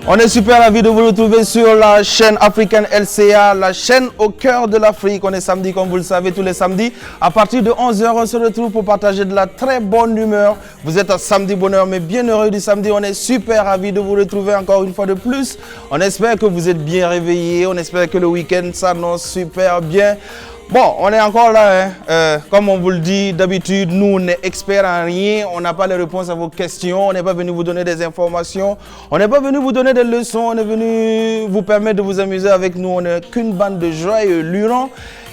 On est super ravis de vous retrouver sur la chaîne africaine LCA, la chaîne au cœur de l'Afrique. On est samedi, comme vous le savez, tous les samedis. À partir de 11h, on se retrouve pour partager de la très bonne humeur. Vous êtes à Samedi Bonheur, mais bien heureux du samedi. On est super ravis de vous retrouver encore une fois de plus. On espère que vous êtes bien réveillés. On espère que le week-end s'annonce super bien. Bon, on est encore là, hein. Comme on vous le dit d'habitude, nous on est experts en rien, on n'a pas les réponses à vos questions, on n'est pas venu vous donner des informations, on n'est pas venu vous donner des leçons, on est venu vous permettre de vous amuser avec nous, on n'est qu'une bande de joyeux lurons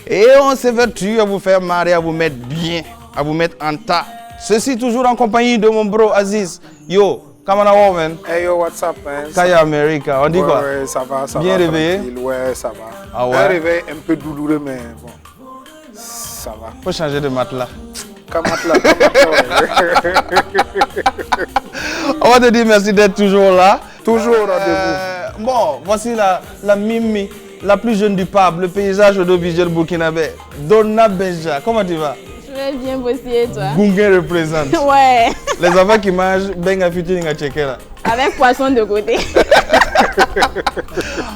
et on s'évertue à vous faire marrer, à vous mettre bien, à vous mettre en tas. Ceci toujours en compagnie de mon bro Aziz. Yo, comment on va, man? Hey yo, what's up, man? Kaya America, on dit quoi? Ouais, ça va, ça bien va. Réveillé? Ouais, ça va. Ah ouais? Un réveil un peu douloureux, mais bon, ça va. Faut changer de matelas. On va te dire merci d'être toujours là. Toujours au rendez-vous. Bon, voici la Mimi, la plus jeune du pub, le paysage audiovisuel burkinabé. Donna Benja, comment tu vas? Je vais bien bosser et toi? Gungen représente. Ouais. Les enfants qui mangent benga futuring à checker là. Avec poisson de côté.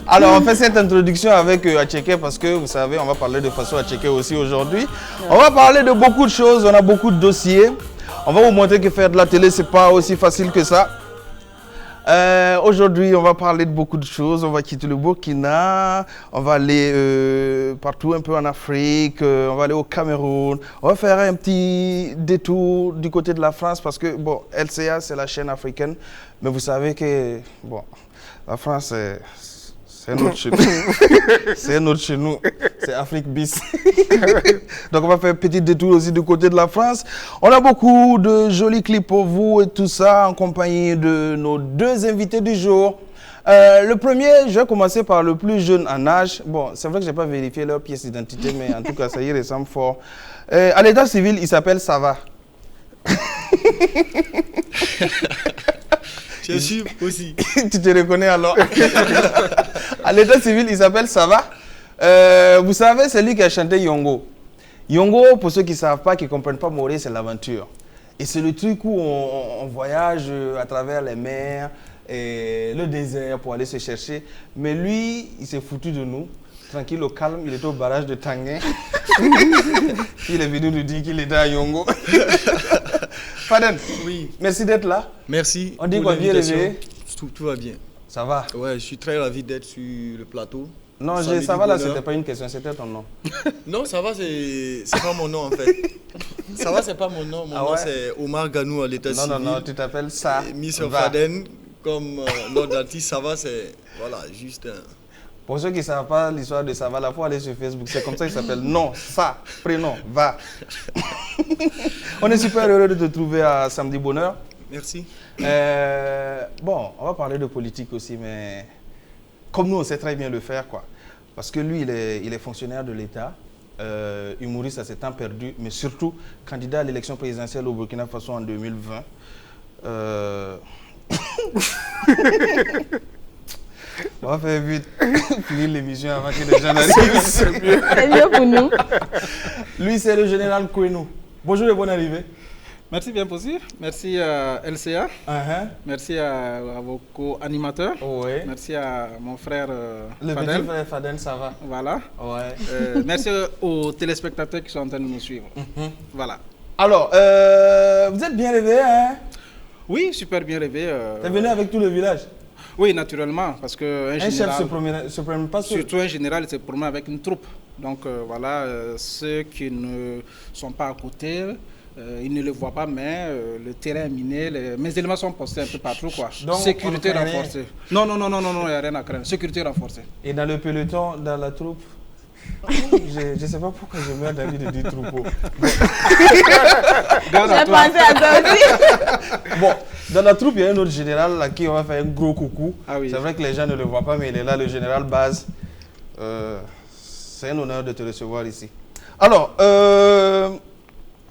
Alors on fait cette introduction avec Acheke parce que vous savez, on va parler de façon Acheke aussi aujourd'hui. On va parler de beaucoup de choses, on a beaucoup de dossiers. On va vous montrer que faire de la télé, c'est pas aussi facile que ça. Aujourd'hui, on va parler de beaucoup de choses. On va quitter le Burkina, on va aller partout un peu en Afrique, on va aller au Cameroun. On va faire un petit détour du côté de la France parce que, bon, LCA, c'est la chaîne africaine. Mais vous savez que, bon, la France, c'est un autre chez nous. C'est un autre chez nous. C'est Afrique bis. Donc on va faire un petit détour aussi du côté de la France. On a beaucoup de jolis clips pour vous et tout ça en compagnie de nos deux invités du jour. Le premier, je vais commencer par le plus jeune en âge. Bon, c'est vrai que je n'ai pas vérifié leur pièce d'identité, mais en tout cas, ça y ressemble fort. À l'état civil, il s'appelle Sava. Je suis aussi. Tu te reconnais alors? À l'état civil, il s'appelle Sava. Vous savez, c'est lui qui a chanté Yongo. Yongo, pour ceux qui ne savent pas, qui ne comprennent pas, Moré, c'est l'aventure. Et c'est le truc où on voyage à travers les mers, et le désert pour aller se chercher. Mais lui, il s'est foutu de nous. Tranquille, au calme, il était au barrage de Tanguay. Il est venu nous dire qu'il était à Yongo. Faden, oui. Merci d'être là. Merci. On dit qu'on vient réveiller. Tout va bien. Ça va? Ouais, je suis très ravi d'être sur le plateau. Non, ça va là, c'était pas une question, c'était ton nom. Non, ça va, c'est pas mon nom en fait. Ça va, c'est pas mon nom. Mon nom c'est Omar Ganou à l'état civil. Non, tu t'appelles ça. Miss Faden, comme notre d'artiste, ça va, c'est voilà, juste un... Pour ceux qui ne savent pas l'histoire de Sava, il faut aller sur Facebook. C'est comme ça qu'il s'appelle. Non, ça, prénom, va. On est super heureux de te trouver à Samedi Bonheur. Merci. Bon, on va parler de politique aussi, mais comme nous, on sait très bien le faire, quoi. Parce que lui, il est fonctionnaire de l'État, humoriste à ses temps perdus, mais surtout candidat à l'élection présidentielle au Burkina Faso en 2020. On va faire vite, finir l'émission avant que les gens n'arrivent. C'est mieux pour nous. Lui, c'est le général Kouenou. Bonjour et bonne arrivée. Merci bien possible. Merci à LCA. Merci à vos co-animateurs. Ouais. Merci à mon frère le Fadel. Petit frère Fadel, ça va. Voilà. Ouais. Merci aux téléspectateurs qui sont en train de nous suivre. Voilà. Alors, vous êtes bien réveillé, hein? Oui, super bien réveillé. T'es venu avec tout le village? Oui, naturellement, parce que un chef se promène pas seul. Surtout un général se promène avec une troupe. Donc voilà, ceux qui ne sont pas à côté, ils ne le voient pas, mais le terrain est miné, mes éléments sont postés un peu partout, quoi. Donc, sécurité renforcée. Non, il n'y a rien à craindre. Sécurité renforcée. Et dans le peloton, dans la troupe? Je ne sais pas pourquoi je meurs d'avis de dire troupeau. J'ai pensé à toi aussi. Bon, dans la troupe, il y a un autre général à qui on va faire un gros coucou. Ah oui. C'est vrai que les gens ne le voient pas, mais il est là, le général Baz. C'est un honneur de te recevoir ici. Alors,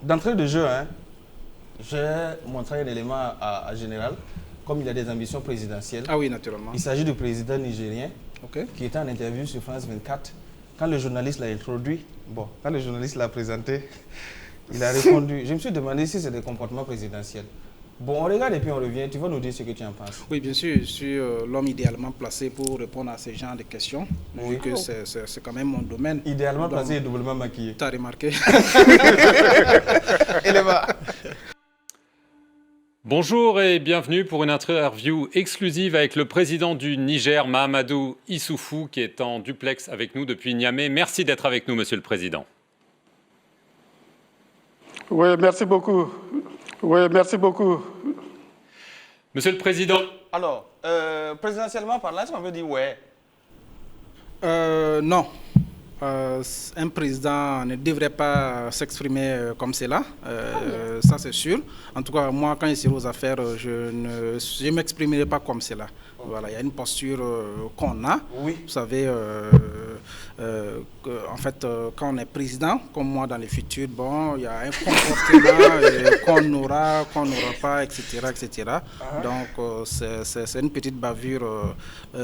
d'entrée de jeu, hein, j'ai montré un élément à général, comme il a des ambitions présidentielles. Ah oui, naturellement. Il s'agit du président nigérien qui était en interview sur France 24. Quand le journaliste l'a introduit, quand le journaliste l'a présenté, Il a répondu. Je me suis demandé si c'est des comportements présidentiels. Bon, on regarde et puis on revient. Tu vas nous dire ce que tu en penses. Oui, bien sûr, je suis l'homme idéalement placé pour répondre à ce genre de questions, vu que c'est quand même mon domaine. Idéalement placé et doublement maquillé. Tu as remarqué. Bonjour et bienvenue pour une interview exclusive avec le président du Niger, Mahamadou Issoufou, qui est en duplex avec nous depuis Niamey. Merci d'être avec nous, Monsieur le Président. Oui, merci beaucoup. Oui, merci beaucoup. Monsieur le Président. Alors, présidentiellement parlant, est-ce qu'on peut dire ouais? Non. Un président ne devrait pas s'exprimer comme cela, ça c'est sûr. En tout cas, moi, quand il serai aux affaires, je ne m'exprimerai pas comme cela. Voilà, il y a une posture qu'on a. Oui. Vous savez, en fait, quand on est président, comme moi dans le futur, bon, il y a un comportement qu'on aura pas, etc., etc. Donc, c'est une petite bavure,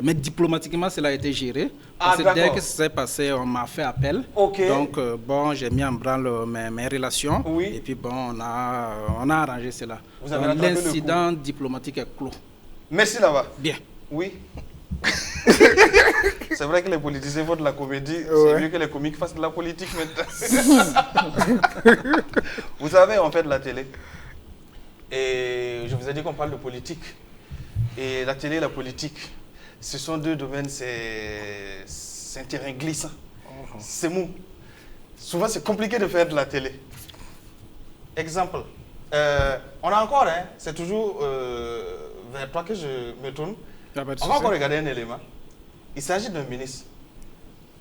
mais diplomatiquement, cela a été géré. Parce que dès que ça s'est passé, on m'a fait appel. Okay. Donc, bon, j'ai mis en branle mes relations. Oui. Et puis, bon, on a arrangé cela. L'incident diplomatique est clos. Merci là-bas. Bien. Oui. C'est vrai que les politiciens font de la comédie. Ouais. C'est mieux que les comiques fassent de la politique maintenant. Vous savez, on fait de la télé. Et je vous ai dit qu'on parle de politique. Et la télé et la politique, ce sont deux domaines, c'est un terrain glissant. C'est mou. Souvent, c'est compliqué de faire de la télé. Exemple. On a encore, hein, c'est toujours vers toi que je me tourne. On va encore regarder un élément. Il s'agit d'un ministre.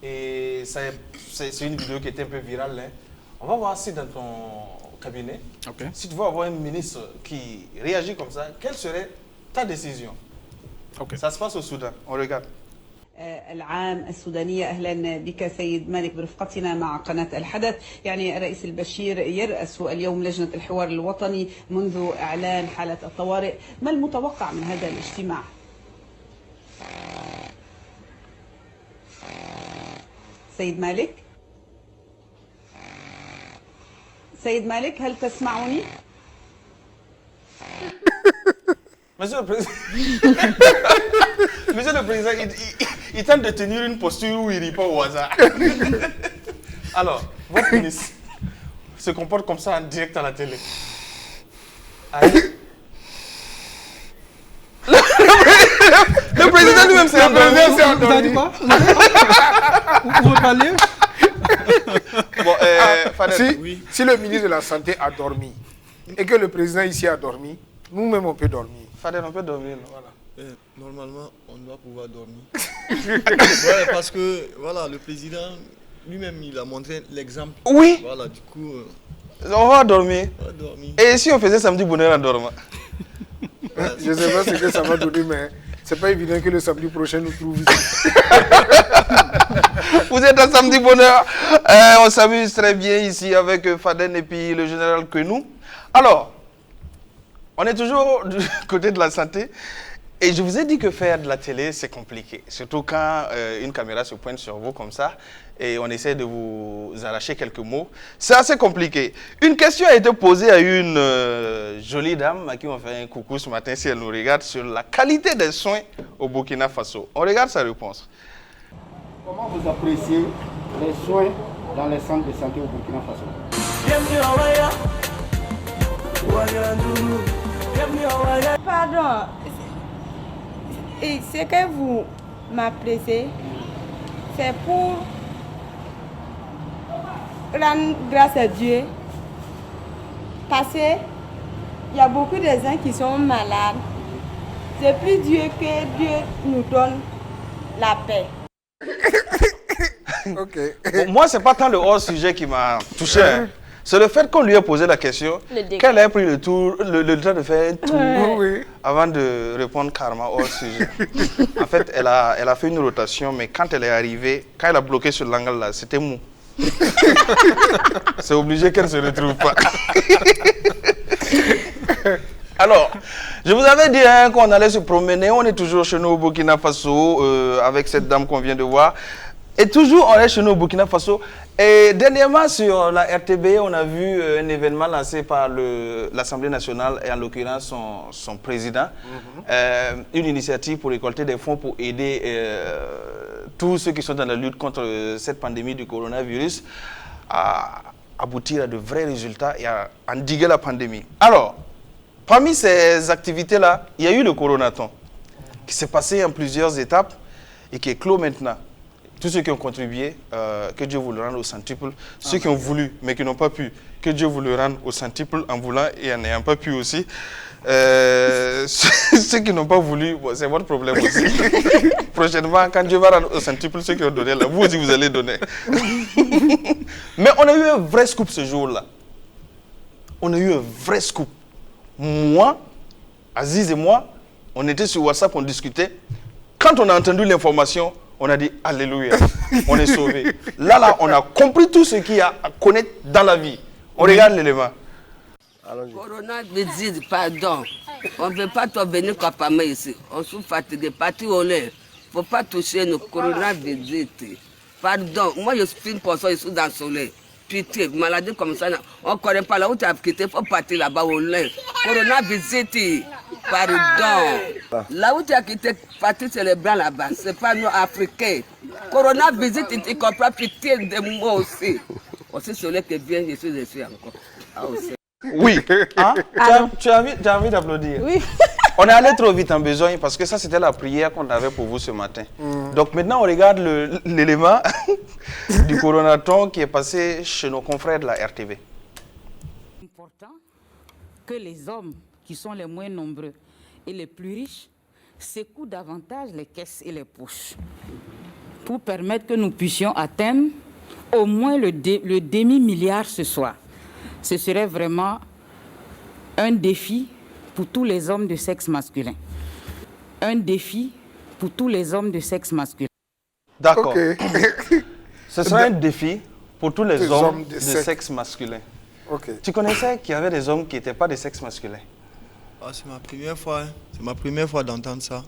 Et c'est une vidéo qui était un peu virale. Hein. On va voir si dans ton cabinet, si tu veux avoir un ministre qui réagit comme ça, quelle serait ta décision? Ça se passe au Soudan. On regarde. العام السودانية أهلا بك سيد مالك برفقتنا مع قناة الحدث. يعني الرئيس البشير يرأس اليوم لجنة الحوار الوطني منذ إعلان حالة الطوارئ. ما المتوقع من هذا الاجتماع؟ سيد مالك؟ سيد مالك هل تسمعني؟ Monsieur le Président, Monsieur le Président, il tente de tenir une posture où il ne rit pas au hasard. Alors, votre ministre se comporte comme ça en direct à la télé. Le président lui-même s'est endormi. Vous avez dit quoi? Vous pouvez parler? Bon, Fadel, Si le ministre de la Santé a dormi et que le président ici a dormi, nous-mêmes on peut dormir. Fadel, on peut dormir. Voilà. Normalement, on doit pouvoir dormir. Ouais, parce que voilà, le président lui-même, il a montré l'exemple. Oui. Voilà, du coup, On va dormir. on va dormir. Et si on faisait samedi bonheur en dormant? Je ne sais pas ce que ça va donner, mais c'est pas évident que le samedi prochain nous trouve ici. Vous êtes à samedi bonheur. On s'amuse très bien ici avec Faden et puis le général Quenou. Alors, on est toujours du côté de la santé. Et je vous ai dit que faire de la télé, c'est compliqué. Surtout quand une caméra se pointe sur vous comme ça et on essaie de vous arracher quelques mots. C'est assez compliqué. Une question a été posée à une jolie dame à qui on fait un coucou ce matin si elle nous regarde sur la qualité des soins au Burkina Faso. On regarde sa réponse. Comment vous appréciez les soins dans les centres de santé au Burkina Faso? Pardon. Et ce que vous m'appréciez, c'est pour rendre grâce à Dieu. Parce qu'il y a beaucoup de gens qui sont malades. C'est plus Dieu que Dieu nous donne la paix. Ok. Bon, moi, ce n'est pas tant le hors-sujet qui m'a touché. Hein. C'est le fait qu'on lui ait posé la question, qu'elle ait pris le temps de faire un tour avant de répondre carrément hors sujet. En fait, elle a fait une rotation, mais quand elle est arrivée, quand elle a bloqué sur l'angle là, c'était mou. C'est obligé qu'elle ne se retrouve pas. Alors, je vous avais dit hein, qu'on allait se promener. On est toujours chez nous au Burkina Faso avec cette dame qu'on vient de voir. Et toujours, on est chez nous au Burkina Faso. Et dernièrement, sur la RTB, on a vu un événement lancé par l'Assemblée nationale, et en l'occurrence son président. Une initiative pour récolter des fonds pour aider tous ceux qui sont dans la lutte contre cette pandémie du coronavirus à aboutir à de vrais résultats et à endiguer la pandémie. Alors, parmi ces activités-là, il y a eu le Coronaton, qui s'est passé en plusieurs étapes et qui est clos maintenant. Tous ceux qui ont contribué, que Dieu vous le rende au centuple. Ceux qui ont voulu, mais qui n'ont pas pu, que Dieu vous le rende au centuple en voulant et en n'ayant pas pu aussi. Ceux qui n'ont pas voulu, bon, c'est votre problème aussi. Prochainement, quand Dieu va rendre au centuple ceux qui ont donné, là, vous aussi vous allez donner. Mais on a eu un vrai scoop ce jour-là. On a eu un vrai scoop. Moi, Aziz et moi, on était sur WhatsApp, on discutait. Quand on a entendu l'information, on a dit Alléluia, on est sauvés. Là, on a compris tout ce qu'il y a à connaître dans la vie. On regarde l'élément. Corona visite, pardon. On ne veut pas te venir capamer ici. On se fatigué, parti au lait. Il ne faut pas toucher nos corona visite. Pardon, moi je suis une personne ici dans le soleil. Pitié, maladie comme ça, on ne connaît pas là où tu as quitté, il faut partir là-bas au lait. Corona visite, pardon. Là où tu as quitté, partir c'est les blancs là-bas, ce n'est pas nous africains. Corona visite, tu comprends, pitié de moi aussi. Aussi soleil qui vient, je suis encore. Ah, aussi. Oui, hein? Tu as envie d'applaudir? Oui. On est allé trop vite en besogne parce que ça c'était la prière qu'on avait pour vous ce matin. Donc maintenant on regarde l'élément du Coronaton qui est passé chez nos confrères de la RTV. C'est important que les hommes qui sont les moins nombreux et les plus riches secouent davantage les caisses et les poches pour permettre que nous puissions atteindre au moins le demi-milliard ce soir. Ce serait vraiment un défi pour tous les hommes de sexe masculin. Un défi pour tous les hommes de sexe masculin. D'accord. Okay. Ce sera un défi pour tous les hommes de sexe masculin. Okay. Tu connaissais qu'il y avait des hommes qui n'étaient pas de sexe masculin? C'est ma première fois. C'est ma première fois d'entendre ça.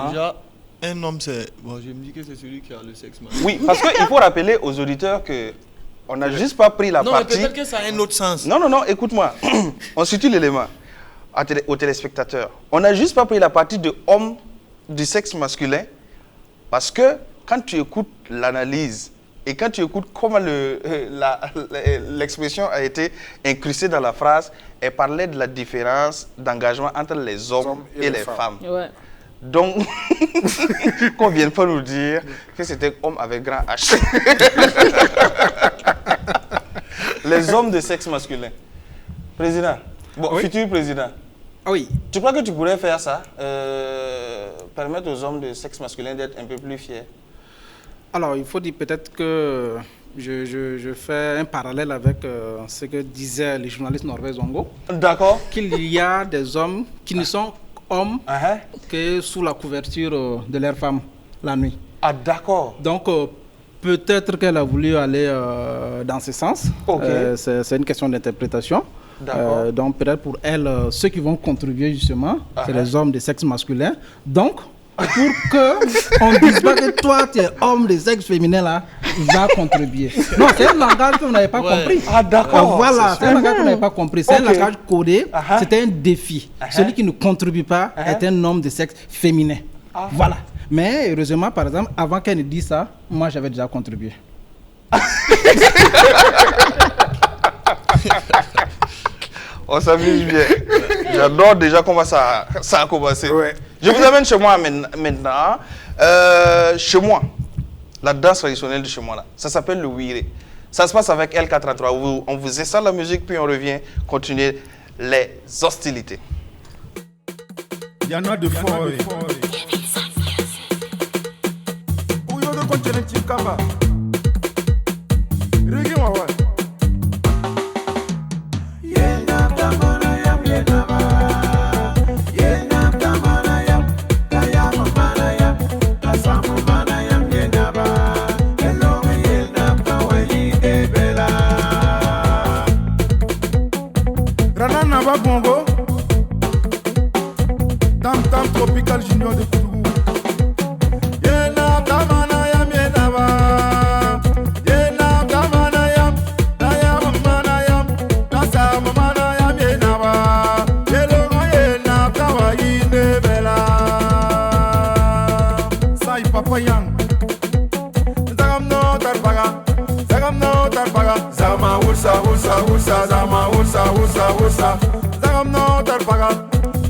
Déjà, un homme, c'est... Bon, je me dis que c'est celui qui a le sexe masculin. Oui, parce qu'il faut rappeler aux auditeurs que on n'a juste pas pris la partie... Non, mais peut-être que ça a un autre sens. Non, écoute-moi. On situe l'élément aux téléspectateurs. On n'a juste pas pris la partie de homme du sexe masculin parce que quand tu écoutes l'analyse et quand tu écoutes comment l'expression a été incrustée dans la phrase, elle parlait de la différence d'engagement entre les hommes et les femmes. Ouais. Donc, qu'on ne vienne pas nous dire que c'était homme avec grand H. Les hommes de sexe masculin. Président, Oui. futur président. Oui. Tu crois que tu pourrais faire ça, permettre aux hommes de sexe masculin d'être un peu plus fiers? Alors, il faut dire peut-être que je fais un parallèle avec ce que disait le journaliste Norvège Zongo. D'accord. Qu'il y a des hommes qui ne sont hommes que sous la couverture de leurs femmes la nuit. Ah, d'accord. Donc, peut-être qu'elle a voulu aller dans ce sens. Okay. C'est une question d'interprétation. Donc, peut-être pour elle, ceux qui vont contribuer justement, c'est les hommes de sexe masculin. Donc, pour qu'on ne dise pas que toi, tu es homme de sexe féminin, là, va contribuer. Non, c'est un langage que vous n'avez pas compris. Ah, d'accord. Voilà, c'est un langage que vous n'avez pas compris. C'est un langage codé. C'était un défi. Celui qui ne contribue pas est un homme de sexe féminin. Voilà. Mais heureusement, par exemple, avant qu'elle ne dise ça, moi, j'avais déjà contribué. On s'amuse bien. J'adore déjà comment ça a commencé. Ouais. Je vous amène chez moi maintenant. Chez moi, la danse traditionnelle de chez moi, là, ça s'appelle le Wiri. Ça se passe avec L433. On vous installe la musique, puis on revient continuer les hostilités. Il y en a de forts. Bongo, Tam Tam Tropical Junior de Kourou. Yena Tamana Yamienaba. tarpaga. Zagam no tarpaga. Zama ursa ursa ursa. Zama ursa ursa ursa. Zagam no tarpaga.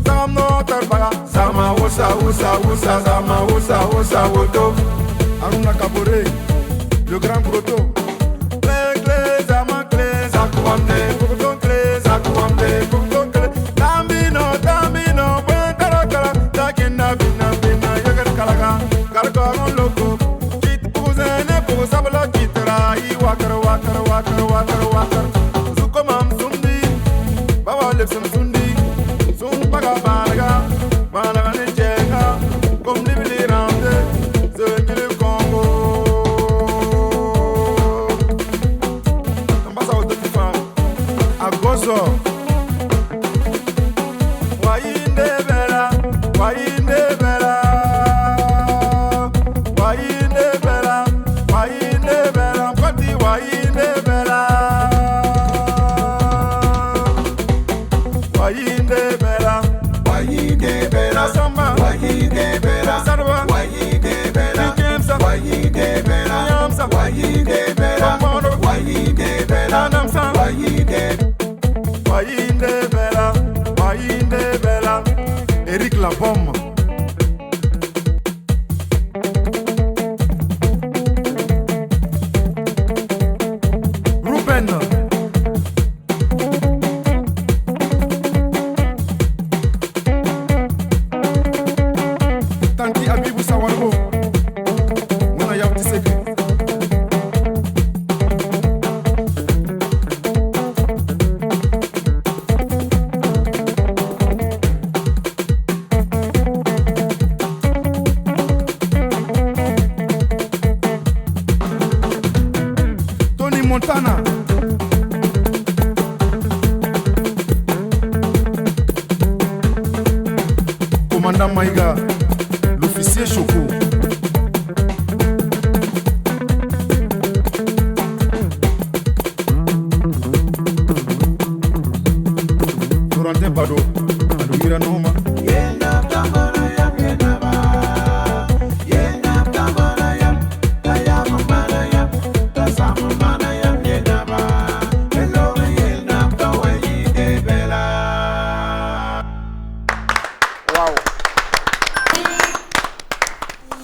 Zagam no tarpaga. Zama ursa ursa ursa. Zama ursa ursa ursa. Aruna Kabore, le grand proto. Clé clé zama clé. Zakuamne. Kukuton clé. Zakuamne. Kukuton clé. Tambino tambino. Buen karakara. Takina bina bina. Yagar kalaga. Karkoron loko. Sabla kitara I wakar wakar wakar wakar wakar Zukomam sundi Baba lipsum sundi Sum baga balaga Balaga ne jenga Kom libili ramde Zengili Congo Tambasa oto tifa Agozo Wainde bela Wainde bela Wainde bela Wainde bela, Koti wainde bela. Wainde bela, wainde bela. Samba, wainde bela. Sarwa, wainde bela. Kemsa, wainde bela. Yamsa, wainde bela. Mono, wainde bela. Namsa, wainde bela. Wainde bela. Eric Labombe. Tanti Abibou Sawarbo. Mona Yabti Seke. Tony Montana. Commandant Maïga, l'officier Choco. Florentin Bado, Adoumira Noma.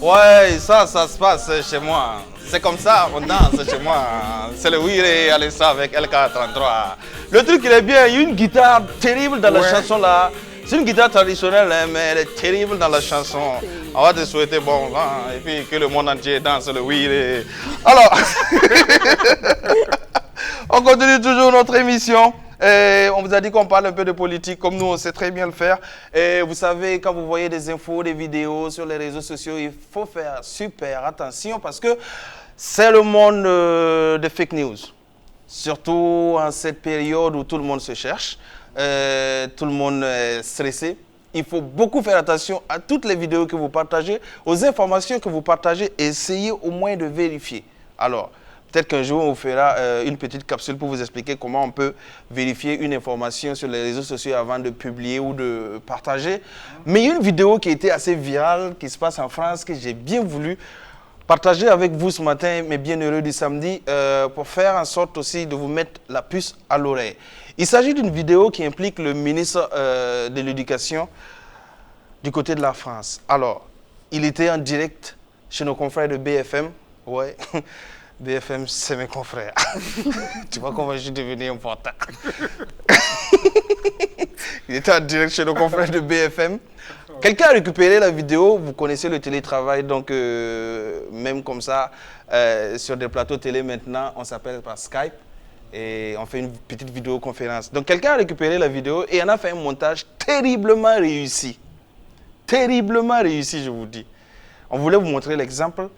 Ouais, ça se passe chez moi. C'est comme ça, on danse chez moi. C'est le Wire Alessa avec LK33. Le truc, il est bien, il y a une guitare terrible dans la chanson là. C'est une guitare traditionnelle, hein, mais elle est terrible dans la chanson. On va te souhaiter bon vent et puis que le monde entier danse le Wire. Alors, on continue toujours notre émission. On vous a dit qu'on parle un peu de politique, comme nous on sait très bien le faire. Et vous savez, quand vous voyez des infos, des vidéos sur les réseaux sociaux, il faut faire super attention parce que c'est le monde des fake news. Surtout en cette période où tout le monde se cherche, tout le monde est stressé. Il faut beaucoup faire attention à toutes les vidéos que vous partagez, aux informations que vous partagez. Essayez au moins de vérifier. Alors, peut-être qu'un jour, on vous fera une petite capsule pour vous expliquer comment on peut vérifier une information sur les réseaux sociaux avant de publier ou de partager. Mais il y a une vidéo qui a été assez virale, qui se passe en France, que j'ai bien voulu partager avec vous ce matin, mes bienheureux du samedi, pour faire en sorte aussi de vous mettre la puce à l'oreille. Il s'agit d'une vidéo qui implique le ministre de l'Éducation du côté de la France. Alors, il était en direct chez nos confrères de BFM. Ouais. BFM, c'est mes confrères. Tu vois comment je suis devenu important. Il était en direct chez nos confrères de BFM. Quelqu'un a récupéré la vidéo. Vous connaissez le télétravail, donc même comme ça, sur des plateaux télé maintenant, on s'appelle par Skype et on fait une petite vidéoconférence. Donc quelqu'un a récupéré la vidéo et en a fait un montage terriblement réussi. Terriblement réussi, je vous dis. On voulait vous montrer l'exemple.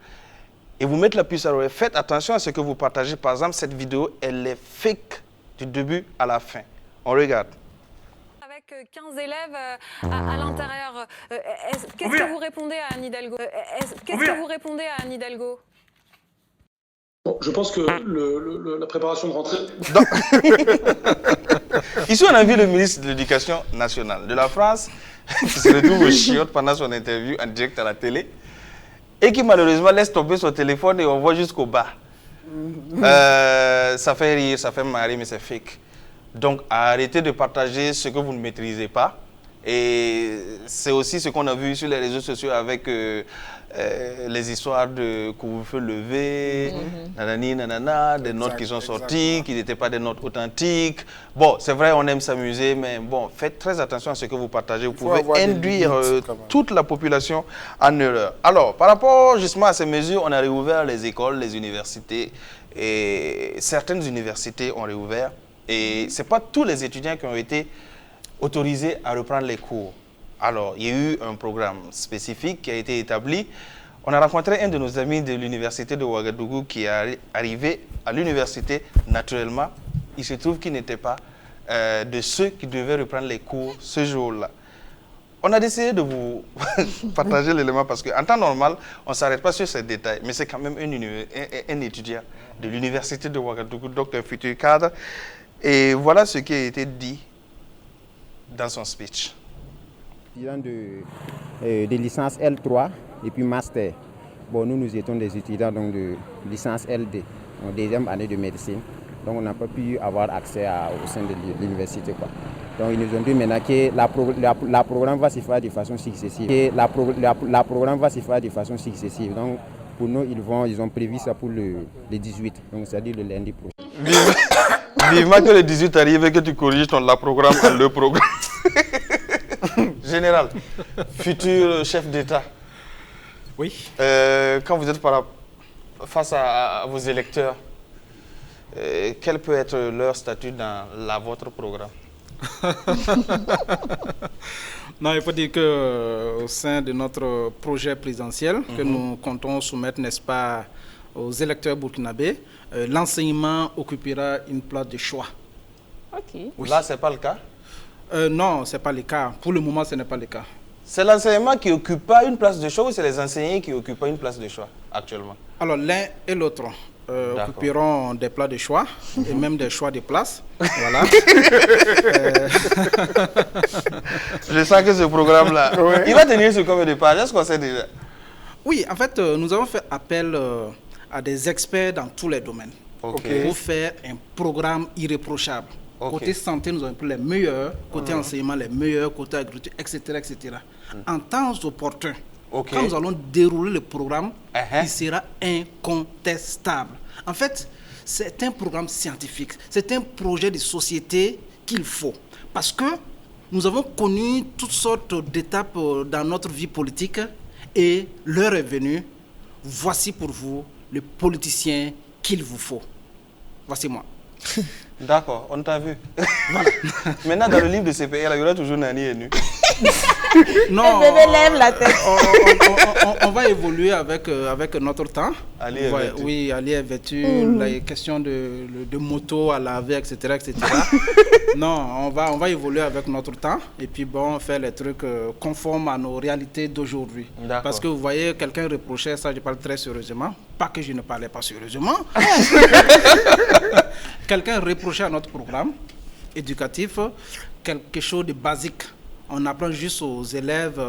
Et vous mettre la puce à l'oreille. Faites attention à ce que vous partagez. Par exemple, cette vidéo, elle est fake du début à la fin. On regarde. Avec 15 élèves à l'intérieur, qu'est-ce que vous répondez à Anne Hidalgo Bon, je pense que la préparation de rentrée... Ici, on a vu le ministre de l'Éducation nationale de la France qui se retrouve au chiotte pendant son interview en direct à la télé. Et qui malheureusement laisse tomber son téléphone et on voit jusqu'au bas. Ça fait rire, ça fait marrer, mais c'est fake. Donc, arrêtez de partager ce que vous ne maîtrisez pas. Et c'est aussi ce qu'on a vu sur les réseaux sociaux avec les histoires de couvre-feu levé, nanani, nanana, des notes qui sont sorties, qui n'étaient pas des notes authentiques. Bon, c'est vrai, on aime s'amuser, mais bon, faites très attention à ce que vous partagez. Vous pouvez induire toute la population en erreur. Alors, par rapport justement à ces mesures, on a réouvert les écoles, les universités, et certaines universités ont réouvert. Et ce n'est pas tous les étudiants qui ont été autorisés à reprendre les cours. Alors, il y a eu un programme spécifique qui a été établi. On a rencontré un de nos amis de l'université de Ouagadougou qui est arrivé à l'université naturellement. Il se trouve qu'il n'était pas de ceux qui devaient reprendre les cours ce jour-là. On a décidé de vous partager l'élément parce qu'en temps normal, on ne s'arrête pas sur ces détails. Mais c'est quand même un étudiant de l'université de Ouagadougou, donc un futur cadre. Et voilà ce qui a été dit dans son speech. De licence L3 et puis master. Bon, nous étions des étudiants donc, de licence LD, en deuxième année de médecine. Donc on n'a pas pu avoir accès au sein de l'université. Donc ils nous ont dit maintenant que la programme va se faire de façon successive. La programme va se faire de façon successive. Donc pour nous, ils ont prévu ça pour le 18, donc c'est-à-dire le lundi prochain. Vivement que le 18 arrive et que tu corriges ton programme en le programme. Général, futur chef d'État. Oui. Quand vous êtes face à vos électeurs, quel peut être leur statut dans votre programme? Non, il faut dire qu'au sein de notre projet présidentiel que nous comptons soumettre, n'est-ce pas, aux électeurs burkinabés, l'enseignement occupera une place de choix. Ok. Oui. Là, ce n'est pas le cas? Non, ce n'est pas le cas. Pour le moment, ce n'est pas le cas. C'est l'enseignement qui n'occupe pas une place de choix ou c'est les enseignants qui occupent pas une place de choix actuellement? Alors, l'un et l'autre occuperont des places de choix et même des choix de place. Voilà. Je sens que ce programme-là, il va tenir sur combien de pages? Est-ce qu'on sait déjà? Oui, en fait, nous avons fait appel à des experts dans tous les domaines pour faire un programme irréprochable. Côté santé, nous avons pris les meilleurs, côté enseignement, les meilleurs, côté agriculture, etc. etc. En temps opportun, quand nous allons dérouler le programme, il sera incontestable. En fait, c'est un programme scientifique, c'est un projet de société qu'il faut. Parce que nous avons connu toutes sortes d'étapes dans notre vie politique et l'heure est venue. Voici pour vous le politicien qu'il vous faut. Voici moi. D'accord, on t'a vu. Voilà. Maintenant, dans le livre de CPR, il y aura toujours Nani et Nu. Non, le bébé lève la tête. On va évoluer avec notre temps. Ali est vêtu. Oui, Ali est vêtu, les questions de moto à laver, etc. etc. Non, on va évoluer avec notre temps et puis bon, faire les trucs conformes à nos réalités d'aujourd'hui. Parce que vous voyez, quelqu'un reprochait, ça je parle très sérieusement, pas que je ne parlais pas sérieusement. Quelqu'un reprochait à notre programme éducatif quelque chose de basique. On apprend juste aux élèves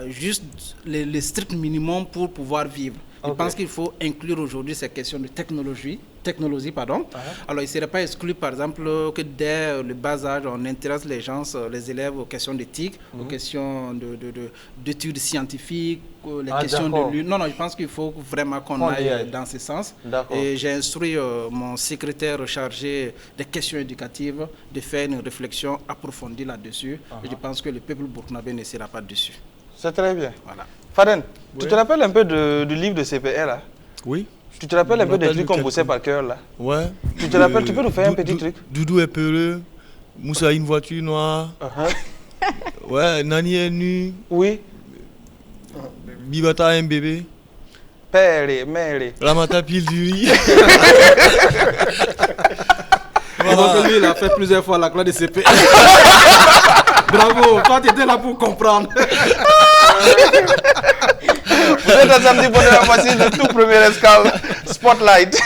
juste les stricts minimum pour pouvoir vivre. Je pense qu'il faut inclure aujourd'hui ces questions de technologie. Alors, il ne serait pas exclu, par exemple, que dès le bas âge, on intéresse les élèves aux questions d'éthique, aux questions d'études scientifiques, les questions de l'une. Non, je pense qu'il faut vraiment qu'on aille dans ce sens. Et j'ai instruit mon secrétaire chargé des questions éducatives de faire une réflexion approfondie là-dessus. Et je pense que le peuple burkinabé ne sera pas dessus. C'est très bien. Voilà. Faden, tu te rappelles un peu du livre de CPR là? Oui. Tu te rappelles un peu des trucs qu'on bossait par cœur là? Ouais. Tu te rappelles, tu peux nous faire un petit truc? Doudou est peureux, Moussa a une voiture noire. Ouais, Nani est nu. Oui. Bibata a un bébé. Père, mère. Ramata pile du riz. Donc lui, il a fait plusieurs fois la classe de CP. Bravo, toi tu étais là pour comprendre. Vous êtes un samedi pour la voici le tout premier escale Spotlight.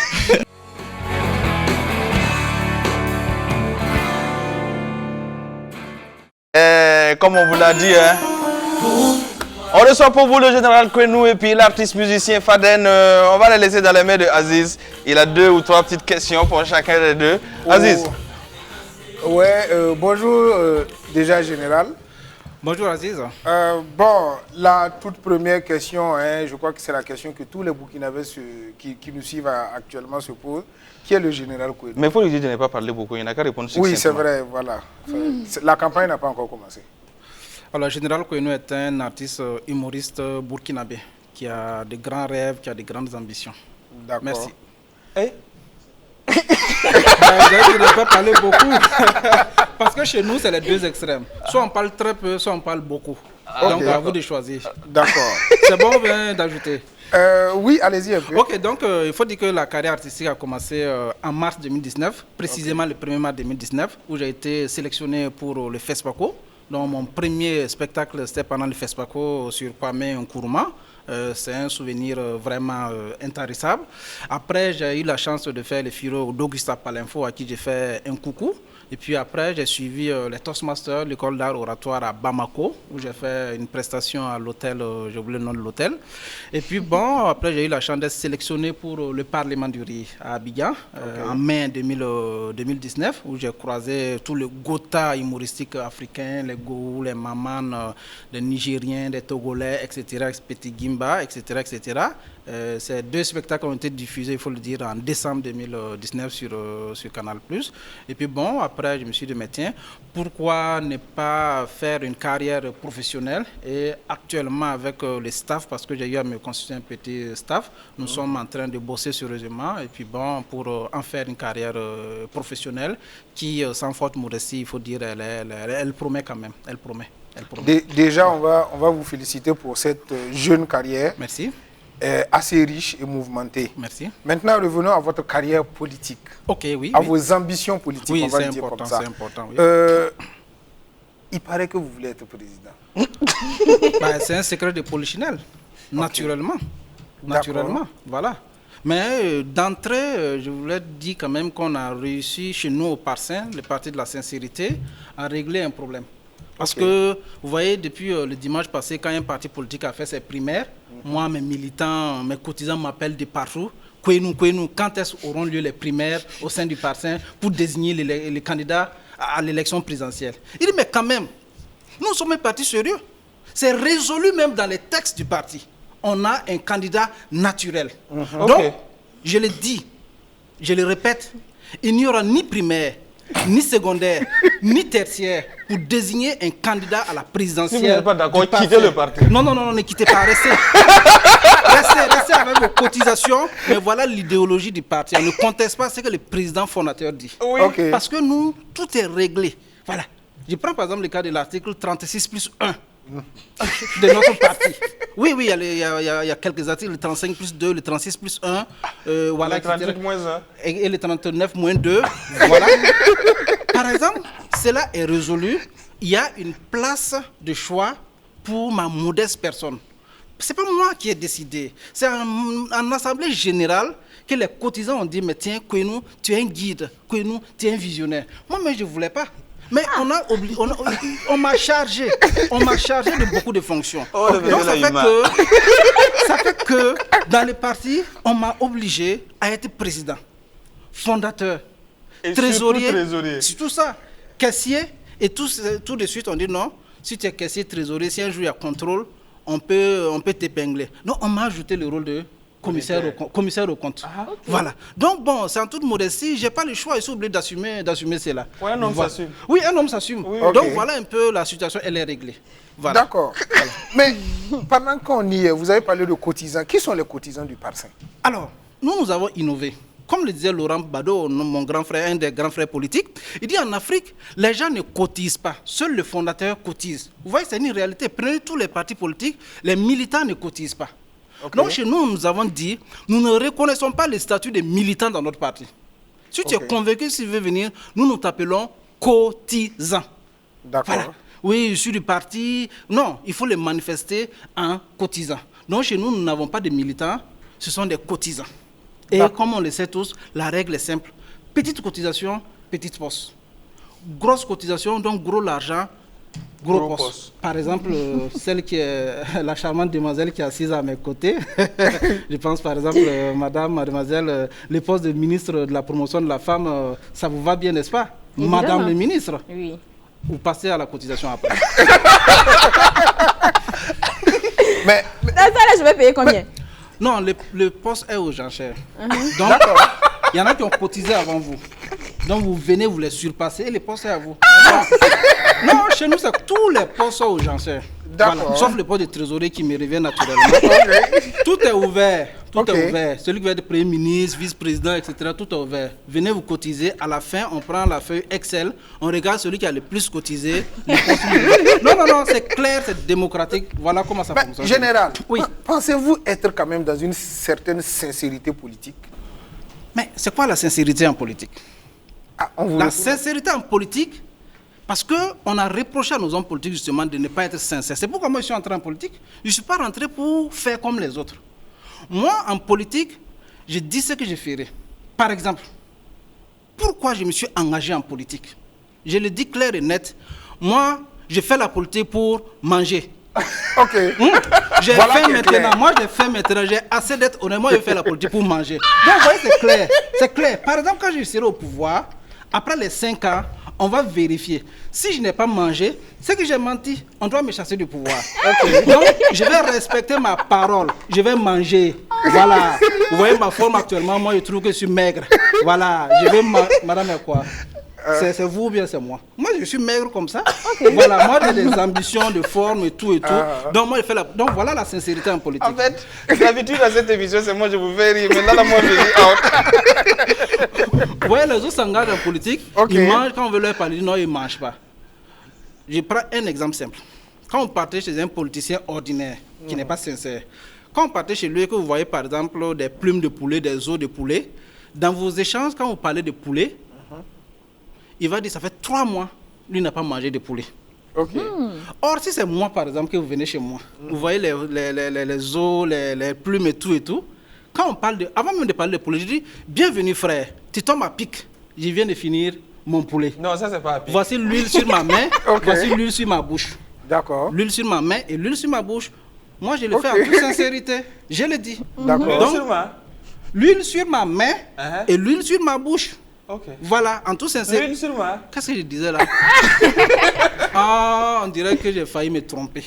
Comme on vous l'a dit, hein, On reçoit pour vous le général Kwenou et puis l'artiste musicien Faden. On va les laisser dans les mains de Aziz. Il a 2 ou 3 petites questions pour chacun des deux. Aziz. Ouais, bonjour déjà général. Bonjour Aziz. Bon, la toute première question, hein, je crois que c'est la question que tous les Burkinabés qui nous suivent actuellement se posent. Qui est le général Kwenou? Mais il faut lui dire de ne pas parler beaucoup, il n'a qu'à répondre succinctement. Oui, c'est vrai, voilà. La campagne n'a pas encore commencé. Alors, le général Kwenou est un artiste humoriste burkinabé qui a de grands rêves, qui a de grandes ambitions. D'accord. Merci. Vous avez dit de ne pas parler beaucoup. Parce que chez nous, c'est les 2 extrêmes. Soit on parle très peu, soit on parle beaucoup. Donc, à vous de choisir. D'accord. C'est bon, on vient d'ajouter. Oui, allez-y un peu. Ok, donc il faut dire que la carrière artistique a commencé en mars 2019, précisément le 1er mars 2019, où j'ai été sélectionné pour le FESPACO. Donc, mon premier spectacle, c'était pendant le FESPACO sur Kwame Nkrumah. C'est un souvenir vraiment intarissable. Après, j'ai eu la chance de faire le FIRO d'Augusta Palinfo, à qui j'ai fait un coucou. Et puis après, j'ai suivi les Toastmasters, l'école d'art oratoire à Bamako, où j'ai fait une prestation à l'hôtel, j'ai oublié le nom de l'hôtel. Et puis bon, après, j'ai eu la chance d'être sélectionné pour le Parlement du riz à Abidjan, en mai 2019, où j'ai croisé tout le Gotha humoristique africain, les Gou, les Maman, les Nigériens, les Togolais, etc., Petit Gimba, etc., etc. Ces 2 spectacles ont été diffusés, il faut le dire, en décembre 2019 sur Canal+. Et puis bon, après, je me suis dit, mais tiens, pourquoi ne pas faire une carrière professionnelle? Et actuellement, avec le staff, parce que j'ai eu à me constituer un petit staff, nous sommes en train de bosser sérieusement. Et puis bon, pour en faire une carrière professionnelle qui, sans faute modestie, il faut dire, elle promet quand même. Elle promet. Déjà, on va vous féliciter pour cette jeune carrière. Merci. Assez riche et mouvementée. Merci. Maintenant, revenons à votre carrière politique. Ok, oui. À vos ambitions politiques, oui, on va le dire comme ça. C'est important, oui. Il paraît que vous voulez être président. C'est un secret de polichinelle, naturellement. Naturellement, voilà. Mais d'entrée, je voulais dire quand même qu'on a réussi chez nous au Parsin, le parti de la sincérité, à régler un problème. Parce que, vous voyez, depuis le dimanche passé, quand un parti politique a fait ses primaires, moi, mes militants, mes cotisants m'appellent de partout. Kwenou, quand est-ce auront lieu les primaires au sein du Parsin pour désigner les candidats à l'élection présidentielle? Il dit, mais quand même, nous sommes un parti sérieux. C'est résolu même dans les textes du parti. On a un candidat naturel. Donc, je le dis, je le répète, il n'y aura ni primaire, ni secondaire, ni tertiaire pour désigner un candidat à la présidentielle. Si vous n'êtes pas d'accord, quittez le parti. Non, ne quittez pas, restez. Restez avec vos cotisations, mais voilà l'idéologie du parti. On ne conteste pas ce que le président fondateur dit. Oui. Parce que nous, tout est réglé. Voilà. Je prends par exemple le cas de l'article 36+1 de notre parti. Oui, il y a quelques articles, le 35+2, le 36+1, voilà, le 38-1. Et le 39-2. Voilà. Par exemple, cela est résolu. Il y a une place de choix pour ma modeste personne. Ce n'est pas moi qui ai décidé. C'est en assemblée générale que les cotisants ont dit, mais tiens, Kwenou, tu es un guide. Kwenou, tu es un visionnaire. Moi, mais je ne voulais pas. Mais on m'a chargé de beaucoup de fonctions. Donc ça fait que dans le parti, on m'a obligé à être président, fondateur, et trésorier. C'est tout ça. Caissier, et tout de suite on dit non, si tu es caissier, trésorier, si un jour il y a contrôle, on peut t'épingler. Donc on m'a ajouté le rôle de commissaire au compte. Voilà. Donc bon, c'est en toute modestie, j'ai pas le choix, je suis obligé d'assumer cela. Oui, un homme s'assume. Oui, un homme s'assume. Oui, donc voilà un peu la situation, elle est réglée. Voilà. D'accord. Voilà. Mais pendant qu'on y est, vous avez parlé de cotisants. Qui sont les cotisants du Parsin? Alors, nous avons innové. Comme le disait Laurent Gbado, mon grand frère, un des grands frères politiques, il dit en Afrique, les gens ne cotisent pas. Seul le fondateur cotise. Vous voyez, c'est une réalité. Prenez tous les partis politiques, les militants ne cotisent pas. Donc chez nous, nous avons dit, nous ne reconnaissons pas le statut de militant dans notre parti. Si tu es convaincu, si tu veux venir, nous t'appelons cotisants. D'accord. Voilà. Oui, je suis du parti. Non, il faut les manifester en cotisant. Donc chez nous, nous n'avons pas de militants, ce sont des cotisants. Et comme on le sait tous, la règle est simple. Petite cotisation, petite poste. Grosse cotisation, donc gros l'argent, Gros postes. Par exemple, celle qui est la charmante demoiselle qui est assise à mes côtés. Je pense par exemple, mademoiselle, le poste de ministre de la promotion de la femme, ça vous va bien, n'est-ce pas? Évidemment. Madame le ministre. Oui. Vous passez à la cotisation après. Mais dans ça, là, je vais payer combien? Non, le poste est aux enchères. Donc, il y en a qui ont cotisé avant vous. Donc, vous venez, vous les surpassez et les postes sont à vous. Non, chez nous, c'est tous les postes sont aux enchères. Voilà. Sauf le poste de trésorier qui me revient naturellement. Tout est ouvert. Tout est ouvert. Celui qui va être Premier ministre, vice-président, etc., tout est ouvert. Venez vous cotiser. À la fin, on prend la feuille Excel. On regarde celui qui a le plus cotisé. Non, c'est clair, c'est démocratique. Voilà comment ça fonctionne. Général, oui. Pensez-vous être quand même dans une certaine sincérité politique? Mais c'est quoi la sincérité en politique? La sincérité en politique, parce qu'on a reproché à nos hommes politiques justement de ne pas être sincères. C'est pourquoi moi je suis entré en politique. Je ne suis pas rentré pour faire comme les autres. Moi, en politique, je dis ce que je ferai. Par exemple, pourquoi je me suis engagé en politique? Je le dis clair et net. Moi, je fais la politique pour manger. Ok. J'ai fait maintenant. Moi, j'ai fait maintenant. J'ai assez d'être honnête. Moi, je fais la politique pour manger. Donc, vous voyez, c'est clair. C'est clair. Par exemple, quand je serai au pouvoir, après les 5 ans, on va vérifier. Si je n'ai pas mangé, c'est que j'ai menti. On doit me chasser du pouvoir. Donc, je vais respecter ma parole. Je vais manger. Voilà. Vous voyez ma forme actuellement. Moi, je trouve que je suis maigre. Voilà. Je vais Madame, quoi? C'est vous ou bien c'est moi? Moi, je suis maigre comme ça. Voilà, moi, j'ai des ambitions de forme et tout et tout. Donc, moi, je fais Donc, voilà la sincérité en politique. En fait, d'habitude, à cette émission, c'est moi, je vous fais rire. Mais là, moi, je dis Vous voyez, les autres s'engagent en politique. Ils mangent quand on veut leur parler. Non, ils ne mangent pas. Je prends un exemple simple. Quand on partait chez un politicien ordinaire qui n'est pas sincère, quand on partait chez lui, que vous voyez, par exemple, des plumes de poulet, des os de poulet, dans vos échanges, quand vous parlez de poulet, il va dire, ça fait 3 mois, lui n'a pas mangé de poulet. Or, si c'est moi, par exemple, que vous venez chez moi, vous voyez les os, les plumes et tout, quand on parle avant même de parler de poulet, je dis, bienvenue frère, tu tombes à pic, je viens de finir mon poulet. Non, ça c'est pas à pic. Voici l'huile sur ma main, voici l'huile sur ma bouche. D'accord. L'huile sur ma main et l'huile sur ma bouche. Moi, je le fais en toute sincérité. Je le dis. D'accord. L'huile sur ma main et l'huile sur ma bouche. Voilà, en tout sincère. L'huile sur moi. Qu'est-ce que je disais là? On dirait que j'ai failli me tromper.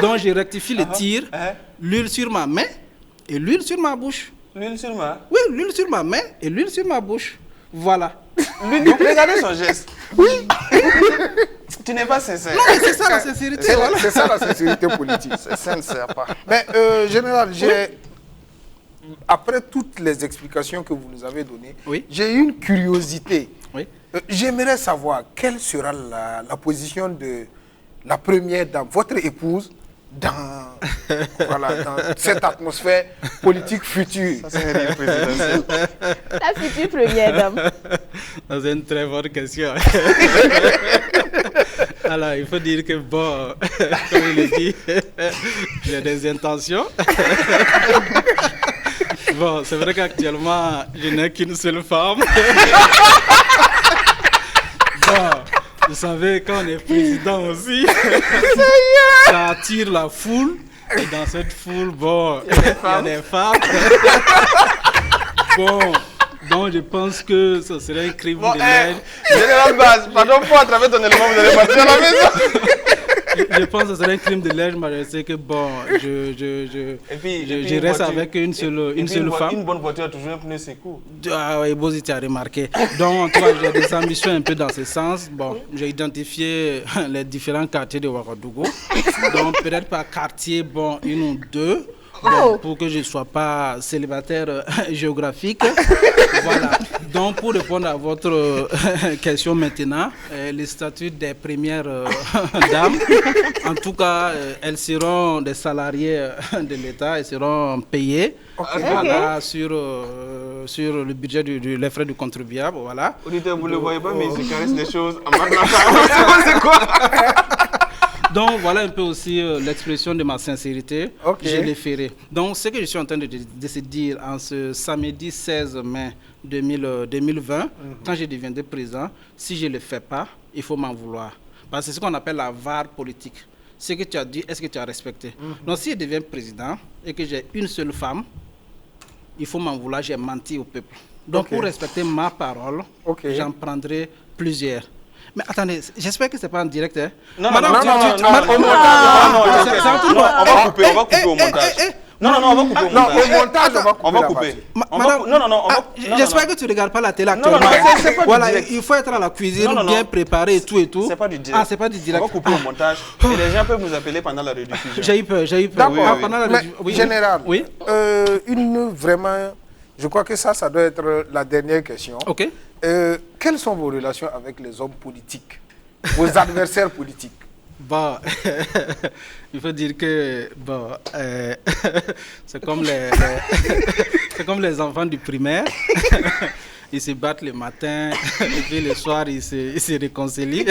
Donc je rectifie le tir. L'huile sur ma main et l'huile sur ma bouche. L'huile sur moi? Oui, l'huile sur ma main et l'huile sur ma bouche. Voilà. Donc, regardez son geste. Oui. Tu n'es pas sincère. Non, mais c'est ça la sincérité. C'est ça la sincérité politique. C'est sincère, pas. Mais, général, après toutes les explications que vous nous avez données, j'ai une curiosité. J'aimerais savoir quelle sera la position de la première dame, votre épouse, dans cette atmosphère politique future. Ça, c'est une présidentielle. La future première dame. C'est une très bonne question. Alors, il faut dire que, bon, comme il le dit, j'ai des intentions. Bon, c'est vrai qu'actuellement, je n'ai qu'une seule femme. Bon, vous savez, quand on est président aussi, ça attire la foule. Et dans cette foule, bon, il y a des femmes. Bon, donc je pense que ce serait un crime de lège. Général Baz, pardon pour à travers ton élément, vous allez partir à la maison. Je pense que ce serait un crime de lège, mais je sais que bon, je reste avec une seule femme. Une bonne voiture a toujours un pneu secours. Ah oui, Bozi, tu as remarqué. Donc, en tout cas, j'ai des ambitions un peu dans ce sens. Bon, j'ai identifié les différents quartiers de Ouagadougou. Donc, peut-être par quartier, bon, une ou deux. Bon, pour que je ne sois pas célibataire géographique. Voilà. Donc, pour répondre à votre question maintenant, les statuts des premières dames, en tout cas, elles seront des salariés de l'État, elles seront payées voilà, sur le budget les frais du contribuable. Voilà. Auditeur, vous ne le voyez pas, mais il se caresse des choses en bas de la table. C'est quoi? Donc voilà un peu aussi l'expression de ma sincérité. Je l'ai ferai. Donc ce que je suis en train de se dire en ce samedi 16 mai 2020, quand je deviendrai président, si je ne le fais pas, il faut m'en vouloir. Parce que c'est ce qu'on appelle la VAR politique. Ce que tu as dit, est-ce que tu as respecté? Donc si je deviens président et que j'ai une seule femme, il faut m'en vouloir, j'ai menti au peuple. Donc pour respecter ma parole, j'en prendrai plusieurs. Mais attendez, j'espère que c'est pas en direct. Hein? Non, on va couper au montage. Non, on va couper au montage. Au montage, on va couper. J'espère que tu ne regardes pas la télé actuellement. Non, voilà, il faut être à la cuisine, bien préparé et tout et tout. C'est pas du direct. Ah, c'est pas du direct. On va couper au montage. Et les gens peuvent nous appeler pendant la rediffusion. J'ai eu peur. D'accord, général, vraiment, je crois que ça doit être la dernière question. Ok. Quelles sont vos relations avec les hommes politiques, vos adversaires politiques? Bon, il faut dire que bon, c'est comme les enfants du primaire. Ils se battent le matin et puis le soir ils se réconcilient.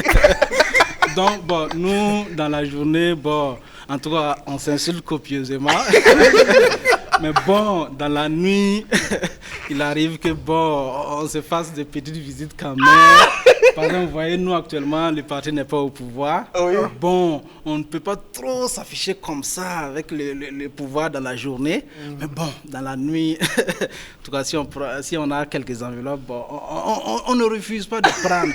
Donc bon, nous dans la journée, bon, en tout cas, on s'insulte copieusement. Mais bon, dans la nuit, il arrive que bon, on se fasse des petites visites quand même. Par exemple, vous voyez, nous actuellement, le parti n'est pas au pouvoir. Oui. Bon, on ne peut pas trop s'afficher comme ça avec le pouvoir dans la journée. Mais bon, dans la nuit, en tout cas, si on a quelques enveloppes, bon, on ne refuse pas de prendre.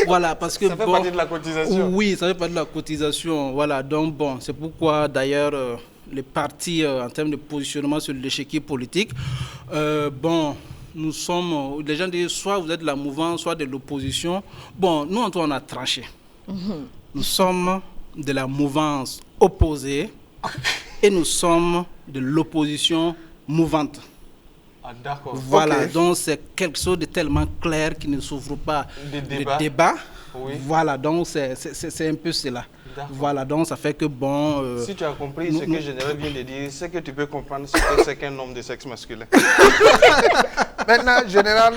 Voilà, parce que ça fait partie de la cotisation. Oui, ça fait partie de la cotisation. Voilà, donc bon, c'est pourquoi d'ailleurs les partis en termes de positionnement sur l'échiquier politique, bon, nous sommes, les gens disent soit vous êtes de la mouvance, soit de l'opposition. Bon, nous en tout on a tranché. Nous sommes de la mouvance opposée et nous sommes de l'opposition mouvante. Ah, d'accord. Voilà, donc c'est quelque chose de tellement clair qui ne s'ouvre pas de débat. Oui. Voilà, donc c'est un peu cela. Voilà, donc ça fait que bon... si tu as compris ce que le général vient de dire, c'est que tu peux comprendre ce que c'est qu'un homme de sexe masculin. Maintenant, général,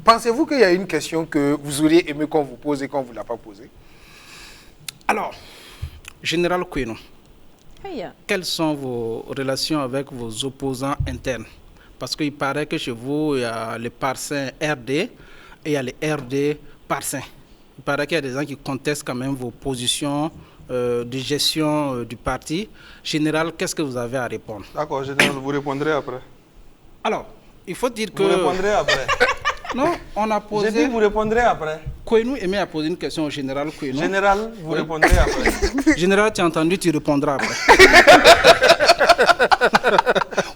pensez-vous qu'il y a une question que vous auriez aimé qu'on vous pose et qu'on ne vous l'a pas posée? Alors, général Koueno, quelles sont vos relations avec vos opposants internes? Parce qu'il paraît que chez vous, il y a les Parsins RD et il y a les RD Parsins. Il paraît qu'il y a des gens qui contestent quand même vos positions de gestion du parti. Général, qu'est-ce que vous avez à répondre? D'accord, général, vous répondrez après. Alors, il faut dire que... Vous répondrez après. Non, on a posé... J'ai dit vous répondrez après. Koueno aimait à poser une question au général Koueno. Général, vous répondrez après. Général, tu as entendu, tu répondras après.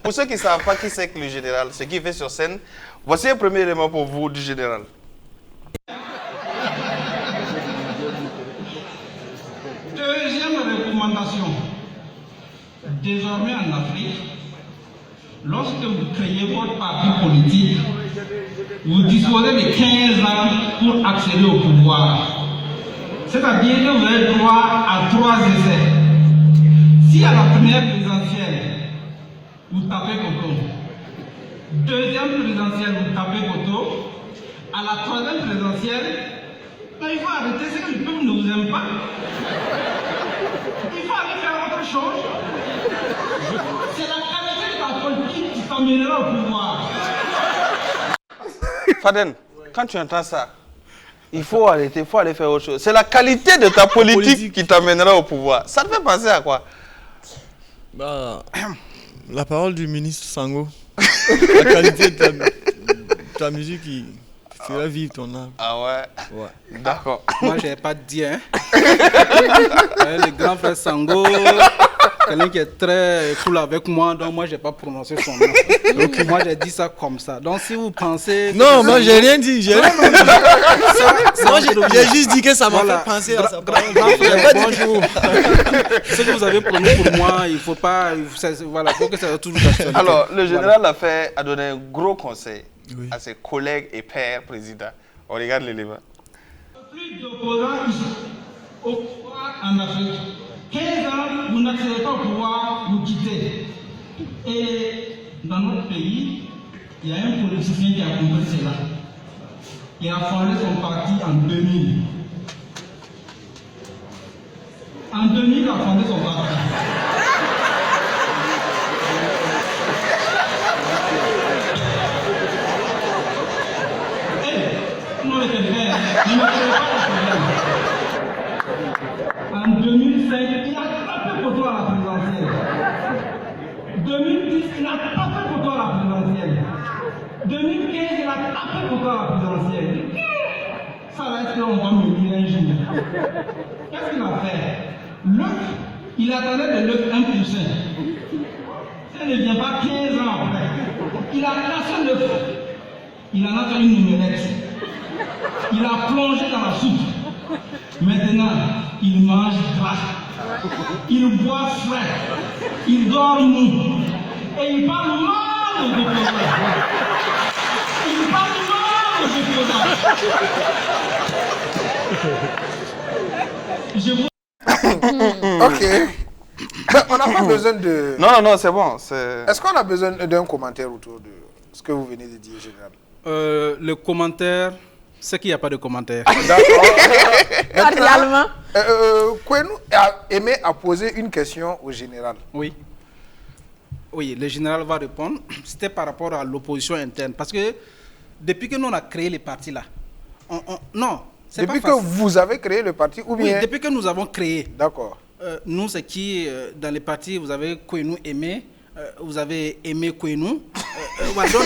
Pour ceux qui ne savent pas qui c'est que le général, ce qu'il fait sur scène, voici un premier élément pour vous du général. Deuxième recommandation. Désormais en Afrique, lorsque vous créez votre parti politique, vous disposez de 15 ans pour accéder au pouvoir. C'est-à-dire que vous avez droit à 3 essais. Si à la première présidentielle, vous tapez Coco, deuxième présidentielle, vous tapez Coco, à la troisième présidentielle, il faut arrêter, c'est que le peuple ne vous aime pas. Il faut aller faire autre chose. C'est la qualité de la politique qui t'amènera au pouvoir. Faden, quand tu entends ça, il faut arrêter, il faut aller faire autre chose. C'est la qualité de ta politique qui t'amènera au pouvoir. Ça te fait penser à quoi? Bah, la parole du ministre Sango. La qualité de ta musique qui fera vivre ton âme. Ah ouais? D'accord. Moi, je n'ai pas dit, hein. Le grand frère Sango, quelqu'un qui est très cool avec moi, donc moi, je n'ai pas prononcé son nom. Donc, moi, j'ai dit ça comme ça. Donc, si vous pensez... Non, moi, j'ai rien dit. Moi, j'ai juste dit que ça m'a fait penser à ça. Bonjour. Ce que vous avez promis pour moi, il ne faut pas... Voilà, il faut que ça soit toujours d'actualité. Alors, le général a donné un gros conseil à ses collègues et pairs présidents. On regarde l'élément. Plus d'opposants au pouvoir en Afrique. 15 ans, vous n'accédez pas au pouvoir, vous quittez. Et dans notre pays, il y a un politicien qui a compris cela. Il a fondé son parti en 2000. En 2000, il a fondé son parti. Non, mais c'est vrai, ne me créez pas de problème. 2015, il a tapé pour la présidentielle. Ça va être qu'on va me dire un jour. Qu'est-ce qu'il a fait? Il attendait de l'œuf 1%. Ça ne vient pas 15 ans après. Il a cassé l'œuf. Il en a fait une numerette. Il a plongé dans la soupe. Maintenant, il mange gras. Il boit frais. Il dort mou. Et il parle mal aux opposants. Il parle mal aux opposants. Je vous... Ok. On n'a pas besoin de... Non, c'est bon. Est-ce qu'on a besoin d'un commentaire autour de ce que vous venez de dire, général? Le commentaire, c'est qu'il n'y a pas de commentaire. D'accord. Réellement. Kwenu a aimé à poser une question au général. Oui. Oui, le général va répondre. C'était par rapport à l'opposition interne. Parce que depuis que nous on a créé les partis là, non. Depuis que vous avez créé le parti ou bien... Oui, depuis que nous avons créé. D'accord. Nous, c'est qui, dans les partis, vous avez Kwenu aimé, vous avez aimé Kwenu. Ouais, donc,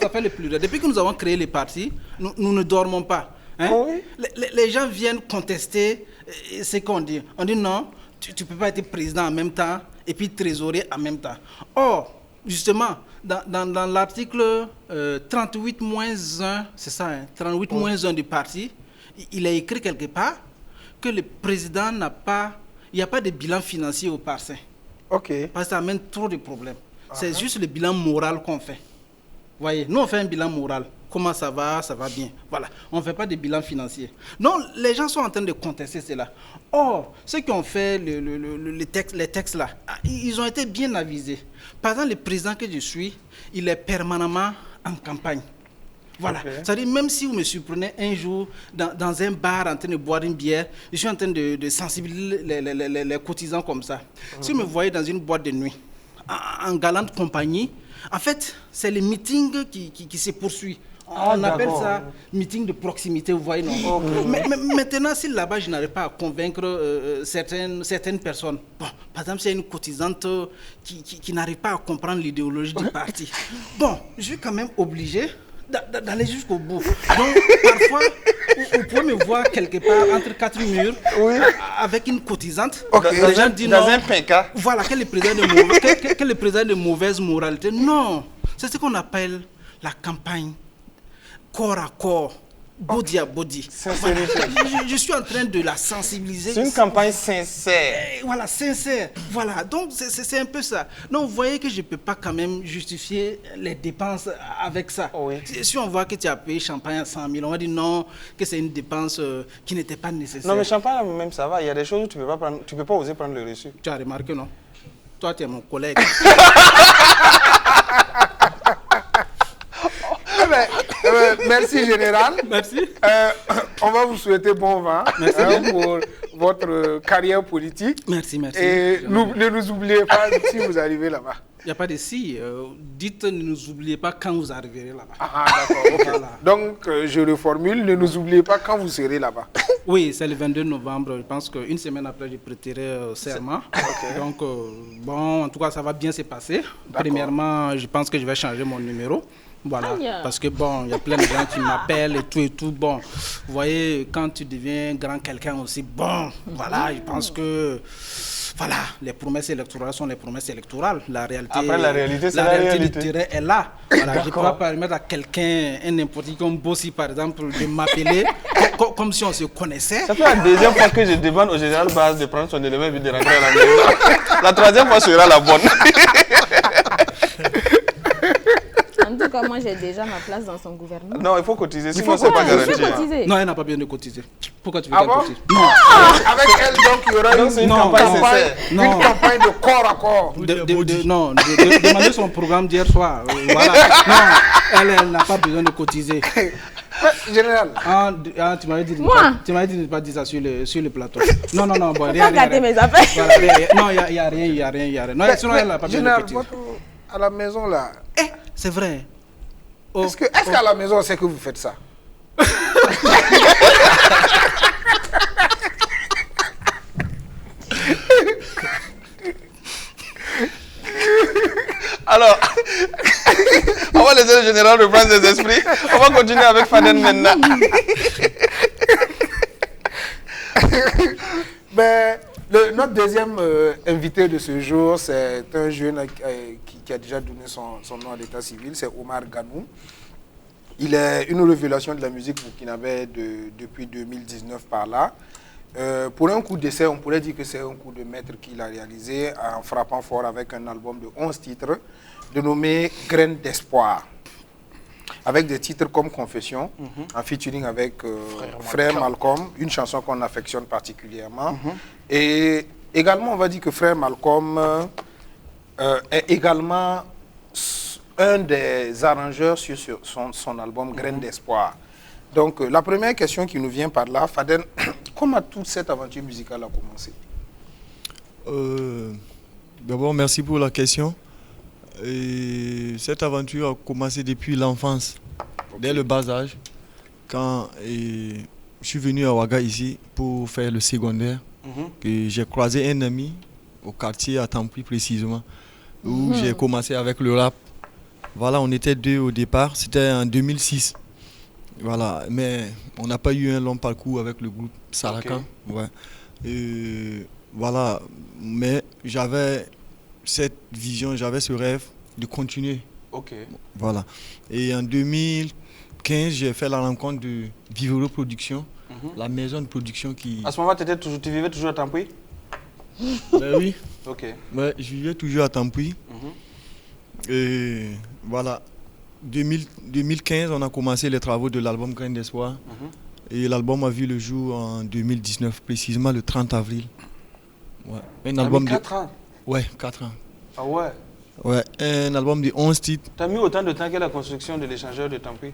ça fait le plus. Depuis que nous avons créé les partis, nous ne dormons pas. Hein? Oui. Les gens viennent contester ce qu'on dit. On dit non, tu ne peux pas être président en même temps et puis trésorier en même temps. Or, justement, dans l'article 38-1, c'est ça, hein, 38-1 du parti, il a écrit quelque part que le président n'a pas, il n'y a pas de bilan financier au parti. Ok. Parce que ça amène trop de problèmes. C'est juste le bilan moral qu'on fait. Vous voyez, nous on fait un bilan moral. Comment ça va bien. Voilà, on ne fait pas de bilan financier. Donc les gens sont en train de contester cela. Or, ceux qui ont fait les textes là, ils ont été bien avisés. Par exemple, le président que je suis, il est permanemment en campagne. Voilà, okay. C'est-à-dire même si vous me surprenez un jour dans un bar en train de boire une bière, je suis en train de sensibiliser les cotisants comme ça. Si vous me voyez dans une boîte de nuit, en galante compagnie, en fait, c'est le meeting qui se poursuit. On appelle ça meeting de proximité, vous voyez, non? Mais maintenant, si là-bas, je n'arrive pas à convaincre certaines personnes, bon, par exemple, s'il y a une cotisante qui n'arrive pas à comprendre l'idéologie du parti, bon, je suis quand même obligé d'aller jusqu'au bout. Donc, parfois, vous pouvez me voir quelque part entre quatre murs avec une cotisante. Okay. Les gens disent dans non, un pinka. voilà, quel est le président de mauvaise moralité. Non, c'est ce qu'on appelle la campagne corps à corps, body à body. Voilà. Je suis en train de la sensibiliser. C'est une campagne sincère. Voilà, sincère. Voilà, donc c'est un peu ça. Donc vous voyez que je ne peux pas quand même justifier les dépenses avec ça. Oui. Si on voit que tu as payé champagne à 100 000, on va dire non, que c'est une dépense qui n'était pas nécessaire. Non, mais champagne, même ça va. Il y a des choses où tu ne peux pas oser prendre le reçu. Tu as remarqué, non? Toi, tu es mon collègue. Merci général. Merci. On va vous souhaiter bon vent pour votre carrière politique. Merci. Et ne nous oubliez pas si vous arrivez là-bas. Il n'y a pas de si. Dites ne nous oubliez pas quand vous arriverez là-bas. Ah, d'accord. Okay. Voilà. Donc, je reformule, ne nous oubliez pas quand vous serez là-bas. Oui, c'est le 22 novembre. Je pense qu'une semaine après, je prêterai serment. Okay. Donc, bon, en tout cas, ça va bien se passer. Premièrement, je pense que je vais changer mon numéro. Voilà, parce que bon, il y a plein de gens qui m'appellent et tout. Bon, vous voyez, quand tu deviens grand quelqu'un aussi, bon, voilà, je pense que, voilà, les promesses électorales sont les promesses électorales. La réalité, après, la réalité, c'est la réalité. Du terrain est là. Voilà, je ne peux pas permettre à quelqu'un, un n'importe qui comme Bossi, par exemple, de m'appeler comme si on se connaissait. Ça fait la deuxième fois que je demande au général Baz de prendre son élément et de rentrer à la maison. La troisième fois sera la bonne. En tout cas, moi, j'ai déjà ma place dans son gouvernement. Non, il faut cotiser. Sinon, c'est pas garanti. Non, elle n'a pas besoin de cotiser. Pourquoi tu veux qu'elle cotise? Non. Avec elle, donc, il y aura une campagne de corps à corps. Non, demander son programme d'hier soir. Voilà. Non, elle n'a pas besoin de cotiser. Général. Tu m'avais dit de ne pas dire ça sur le plateau. Non, bon, rien. Regardez mes affaires. Voilà, non, il n'y a rien. Non, sinon, elle n'a pas besoin de cotiser. À la maison, là. C'est vrai. Est-ce qu'à la maison, on sait que vous faites ça? Alors, On va laisser le général reprendre ses esprits. On va continuer avec Faden maintenant. Ben, notre deuxième invité de ce jour, c'est un jeune qui a déjà donné son nom à l'état civil, c'est Omar Ganou. Il est une révélation de la musique burkinabé depuis 2019 par là. Pour un coup d'essai, on pourrait dire que c'est un coup de maître qu'il a réalisé en frappant fort avec un album de 11 titres dénommé Graines d'espoir. Avec des titres comme Confession, en featuring avec Frère Malcolm, une chanson qu'on affectionne particulièrement. Et également, on va dire que Frère Malcolm est également un des arrangeurs sur son album Graines d'espoir. Donc, la première question qui nous vient par là, Faden, comment toute cette aventure musicale a commencé? D'abord, merci pour la question. Et cette aventure a commencé depuis l'enfance, dès le bas âge, quand je suis venu à Ouaga ici pour faire le secondaire. Que j'ai croisé un ami au quartier à Tampouy précisément, où j'ai commencé avec le rap. Voilà, on était deux au départ, c'était en 2006. Voilà, mais on n'a pas eu un long parcours avec le groupe Sarakan. Ouais. Voilà, mais j'avais cette vision, j'avais ce rêve de continuer. Voilà. Et en 2015, j'ai fait la rencontre de Vivero Production, la maison de production qui... À ce moment, tu vivais toujours à Tampouy? Oui. Ouais, je vivais toujours à Tampouy. Et voilà. 2015, on a commencé les travaux de l'album Graines d'espoir. Et l'album a vu le jour en 2019, précisément le 30 avril. Ouais. Un album de 4 ans? Ouais, 4 ans. Ah ouais? Ouais, un album de 11 titres. Tu as mis autant de temps que la construction de l'échangeur de Tampouy?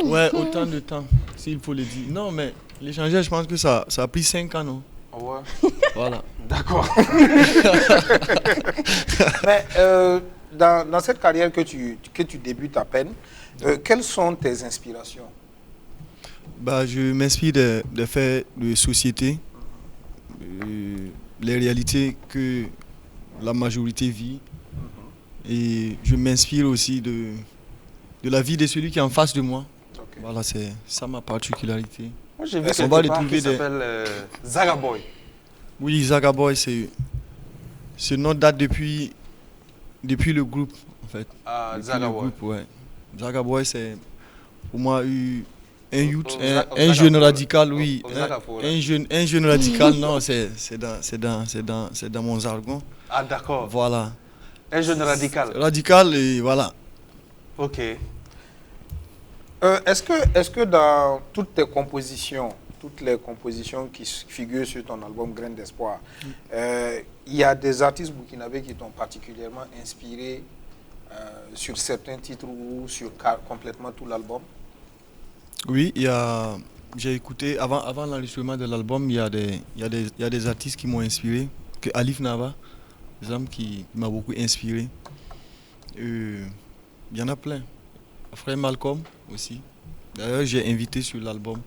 Ouais, autant de temps, s'il faut le dire. Non, mais l'échangeur, je pense que ça a pris 5 ans, non? Ah ouais? Voilà. D'accord. Mais dans cette carrière que tu débutes à peine, quelles sont tes inspirations? Je m'inspire des faits de société, les réalités que la majorité vit. Et je m'inspire aussi de la vie de celui qui est en face de moi. Voilà, c'est ça ma particularité. Moi, j'ai vu quelque part qui s'appelle Zagaboy. Oui, Zagaboy, ce nom date depuis le groupe, en fait. Ah, Zagaboy. Ouais. Zagaboy, c'est pour moi un youth, un jeune radical, oui. Un jeune radical, non, c'est dans mon jargon. Ah, d'accord. Voilà. Un jeune radical. Radical, et voilà. Ok. Est-ce que dans toutes les compositions qui figurent sur ton album Graines d'espoir, il y a des artistes burkinabés qui t'ont particulièrement inspiré sur certains titres ou sur complètement tout l'album? Oui, j'ai écouté, avant l'enregistrement de l'album, il y a des artistes qui m'ont inspiré, que Alif Nava, par exemple, qui m'a beaucoup inspiré. Il y en a plein. Frère Malcolm aussi. D'ailleurs, j'ai invité sur l'album.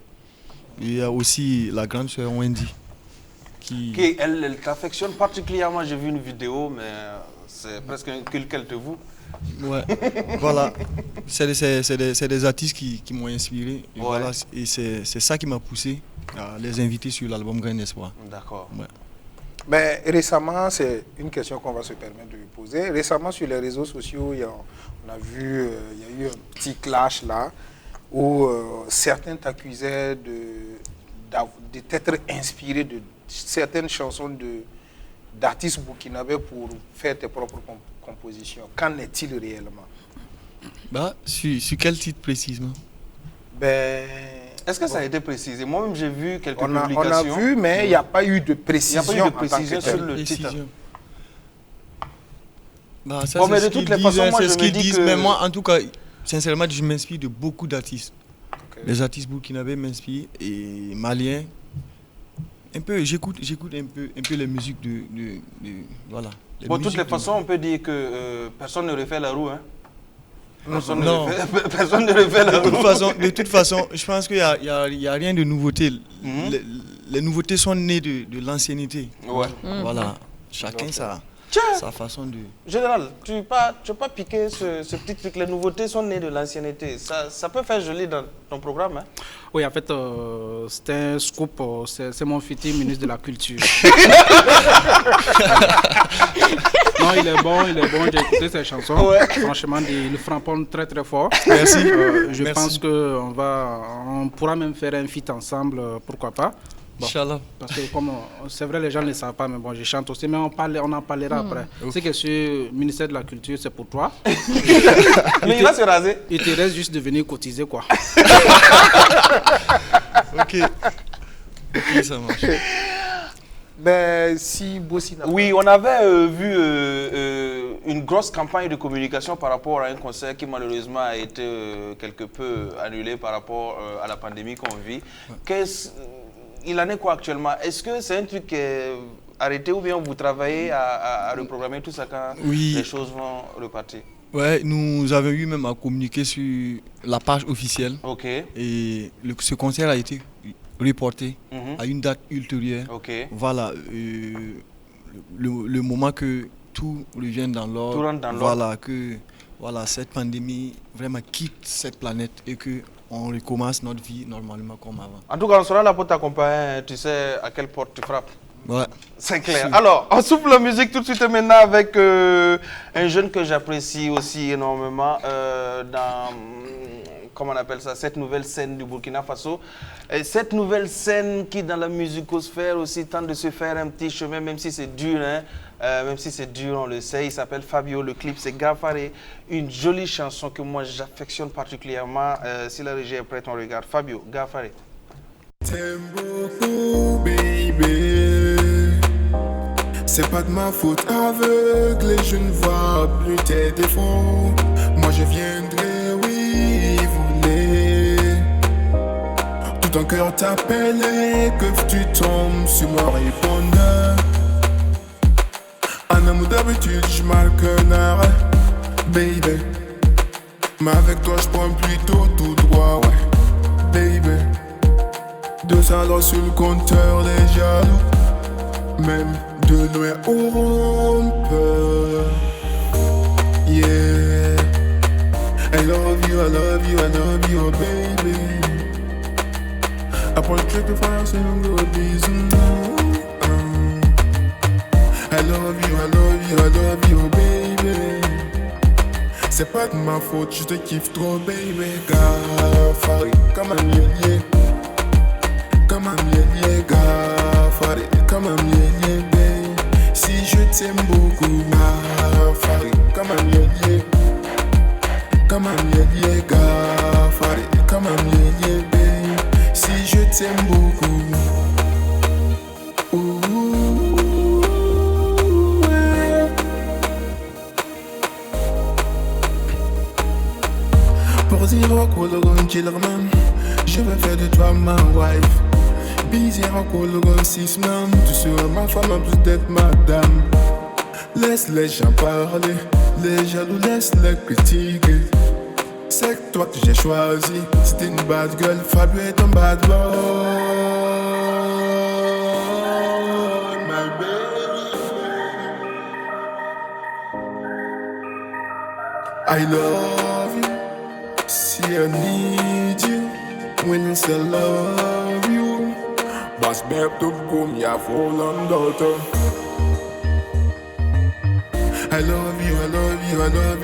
Il y a aussi la grande sœur Wendy. Elle t'affectionne particulièrement. J'ai vu une vidéo, mais c'est presque un culte qu'elle te voue. Ouais, voilà. C'est des artistes qui m'ont inspiré. Et, voilà, et c'est ça qui m'a poussé à les inviter sur l'album Graines d'espoir. D'accord. Ouais. Mais récemment, c'est une question qu'on va se permettre de lui poser. Récemment, sur les réseaux sociaux, on a vu, il y a eu un petit clash là, où certains t'accusaient d'être inspiré de certaines chansons d'artistes burkinabés pour faire tes propres compositions. Qu'en est-il réellement? Sur quel titre précisément? Est-ce que ça a été précisé? Moi-même, j'ai vu quelques publications. On a vu, mais il n'y a pas eu de précision. Il n'y a pas eu de précision sur le titre. Ça, c'est ce qu'ils disent, c'est ce qu'ils disent. Mais moi, en tout cas, sincèrement, je m'inspire de beaucoup d'artistes. Les artistes burkinabés m'inspirent, et maliens. Un peu, j'écoute un peu les musiques voilà. De toutes les façons, on peut dire que personne ne refait la roue, hein? Personne ne refait la roue. De toute façon, je pense qu'il n'y a rien de nouveauté. Les nouveautés sont nées de l'ancienneté. Ouais. Voilà. Chacun ça. sa façon de... Général, tu n'as pas piqué ce petit truc. Les nouveautés sont nées de l'ancienneté. Ça peut faire joli dans ton programme. Hein? Oui, en fait, c'est un scoop. C'est mon futur ministre de la Culture. Non, il est bon. J'ai écouté ses chansons. Ouais. Franchement, il frappe très très fort. Merci. Je pense qu'on pourra même faire un feat ensemble. Pourquoi pas? Bon, Inch'Allah. Parce que comme c'est vrai, les gens ne le savent pas, mais bon, je chante aussi, mais on en parlera après. Okay. C'est que ce ministère de la Culture, c'est pour toi. Mais il va se raser. Il te reste juste de venir cotiser, quoi. Ok, ça marche. Ben, si Bossy n'a Oui, on avait vu une grosse campagne de communication par rapport à un concert qui malheureusement a été quelque peu annulé par rapport à la pandémie qu'on vit. Il en est quoi actuellement? Est-ce que c'est un truc qui est arrêté ou bien vous travaillez à reprogrammer tout ça quand les choses vont repartir? Ouais, nous avons eu même à communiquer sur la page officielle. Ok. Et ce concert a été reporté à une date ultérieure. Ok. Voilà, le moment que tout revienne dans l'ordre. Tout rentre dans l'ordre. Voilà, cette pandémie vraiment quitte cette planète et que on recommence notre vie normalement comme avant. En tout cas, on sera là pour t'accompagner. Tu sais à quelle porte tu frappes. Ouais. C'est clair. Alors, on souffle la musique tout de suite et maintenant avec un jeune que j'apprécie aussi énormément dans, comment on appelle ça, cette nouvelle scène du Burkina Faso. Et cette nouvelle scène qui, dans la musicosphère aussi, tente de se faire un petit chemin, même si c'est dur, hein. Même si c'est dur, on le sait. Il s'appelle Fabio, le clip c'est Gaffaré, une jolie chanson que moi j'affectionne particulièrement. Si la régie est prête, on regarde. Fabio, Gaffaré. T'aimes beaucoup, baby. C'est pas de ma faute aveugle et je ne vois plus tes défauts. Moi je viendrai, oui, voulez. Tout ton cœur t'appelle et que tu tombes sur mon répondeur. En amour d'habitude, je marque un arrêt, baby. Mais avec toi, je prends plutôt tout droit, ouais, baby. 200 sur le compteur des jaloux. Même de loin auront peur. Yeah. I love you, oh baby. I point trick to fire, so I'm good reason. I love you, baby. C'est pas de ma faute, je te kiffe trop, baby. Gaffaré, comme un lié. Comme un lié, Gaffaré, comme un lié, baby. Si je t'aime beaucoup, Gaffaré, comme un lié. Comme un lié, Gaffaré, comme un lié, baby. Si je t'aime beaucoup. Je vais faire de toi ma wife. Bizarre Kologon 6 man. Tu seras ma femme en plus d'être madame. Laisse les gens parler. Les jaloux laisse-les critiquer. C'est que toi que j'ai choisi. Si t'es une bad girl, Fabio est un bad boy. My baby, I love you. See I need you when I say love you. Boss babe to boom ya full on daughter. I love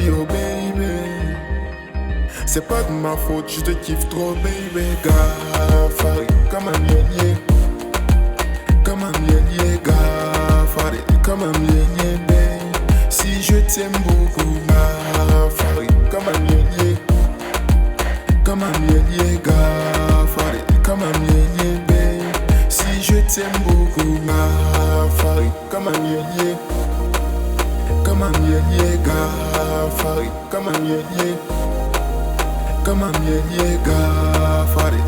you, baby. C'est pas de ma faute, je te kiffe trop, baby. Gaffaré, comme un lié. Comme un lié, Gaffaré, comme un lié, baby. Si je t'aime beaucoup, Gaffaré, comme un lié. Comme un lié, Gaffaré, comme un lié, baby. Si je t'aime beaucoup, Gaffaré, comme un lié. Comme un lié, Gaffaré, comme un lié. Comme un lié, Gaffaré.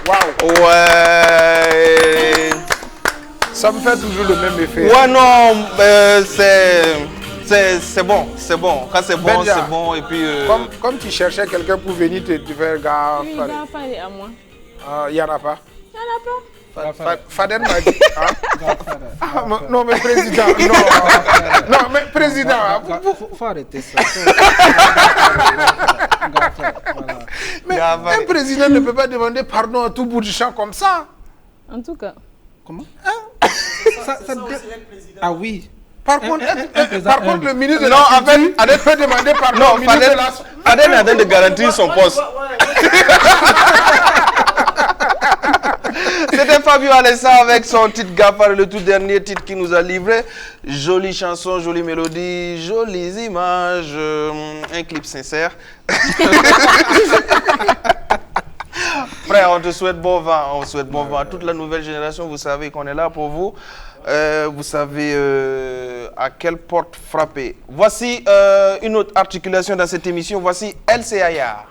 Waouh. Ouais. Ça me fait toujours le même effet. Ouais, non, C'est bon. Quand c'est bon, Benja, c'est bon. Et puis. Comme tu cherchais quelqu'un pour venir te faire gaffe. Oui, Gafa est à moi. Il n'y en a pas. Il n'y en a pas. Faden m'a dit. Non, mais président. Non, mais président. Faut arrêter ça. Mais un président ne peut pas demander pardon à tout bout de champ comme ça. En tout cas. Comment Ah oui. Par contre, le ministre de la Culture, Adel peut demander pardon au ministre de la... Adel est en train de garantir son poste. C'était Fabio Alessa avec son titre Gafar, le tout dernier titre qu'il nous a livré. Jolie chanson, jolie mélodie, jolies images, un clip sincère. Frère, on te souhaite bon vent, à toute la nouvelle génération. Vous savez qu'on est là pour vous. Vous savez à quelle porte frapper. Voici une autre articulation dans cette émission. Voici LCA Yard.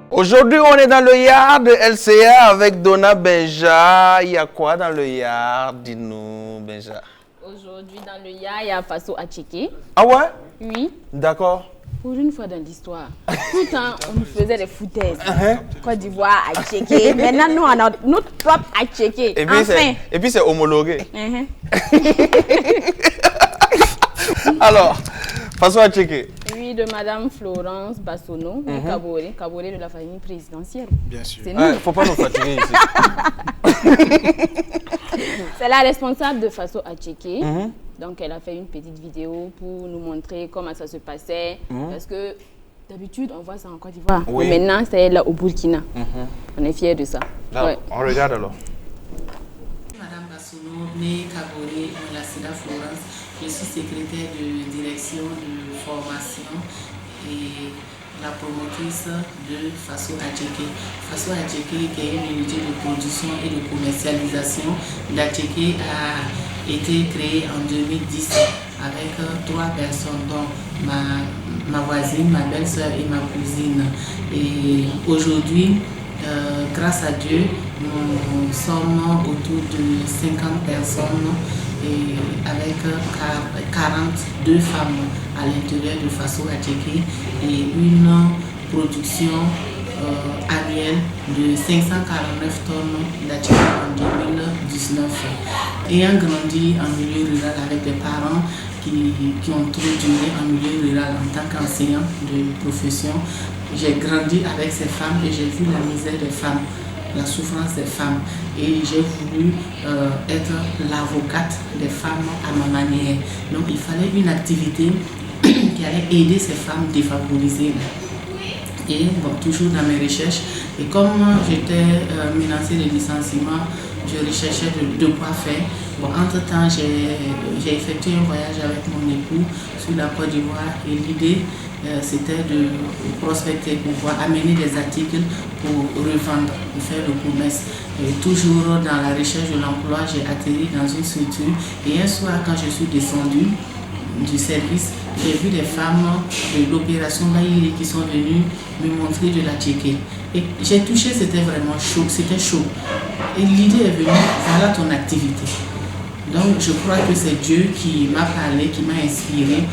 Aujourd'hui, on est dans le yard de LCA avec Donna Benja. Il y a quoi dans le yard? Dis-nous, Benja. Aujourd'hui, dans le yard, il y a Faso Acheke. Ah ouais? Oui. D'accord. Pour une fois dans l'histoire, tout le temps, on nous faisait des foutaises. Côte d'Ivoire, Acheke. Maintenant, nous, on a notre propre Acheke. Et puis, c'est homologué. Alors, Faso Acheke. Oui, de Madame Florence Bassono, Kaboré de la famille présidentielle. Bien sûr. C'est nous. Faut pas nous fatiguer ici. C'est la responsable de Faso Acheke. Donc, elle a fait une petite vidéo pour nous montrer comment ça se passait. Parce que d'habitude, on voit ça en Côte d'Ivoire. Oui. Mais maintenant, c'est là au Burkina. On est fiers de ça. Ouais. On regarde alors. Madame Bassono, née Kaboré, la Sida Florence. Je suis secrétaire de direction de formation et la promotrice de Faso Acheke. Faso Acheke, qui est une unité de production et de commercialisation d'Acheke, a été créée en 2010 avec 3 personnes, dont ma voisine, ma belle-sœur et ma cousine. Et aujourd'hui, grâce à Dieu, nous sommes autour de 50 personnes et avec 42 femmes à l'intérieur de Faso Acheke et une production annuelle de 549 tonnes d'Acheke en 2019. Ayant grandi en milieu rural avec des parents qui ont trop duré en milieu rural en tant qu'enseignant de profession, j'ai grandi avec ces femmes et j'ai vu la misère des femmes, la souffrance des femmes, et j'ai voulu être l'avocate des femmes à ma manière. Donc il fallait une activité qui allait aider ces femmes défavorisées. Et bon, toujours dans mes recherches, et comme j'étais menacée de licenciement, je recherchais de quoi faire. Bon, entre-temps, j'ai effectué un voyage avec mon époux sur la Côte d'Ivoire et l'idée c'était de prospecter, pour pouvoir amener des articles pour revendre, pour faire le commerce. Et toujours dans la recherche de l'emploi, j'ai atterri dans une structure et un soir, quand je suis descendue du service, j'ai vu des femmes de l'opération Maïri qui sont venues me montrer de l'Acheke. Et j'ai touché, c'était vraiment chaud, c'était chaud. Et l'idée est venue, voilà ton activité. Donc je crois que c'est Dieu qui m'a parlé, qui m'a inspiré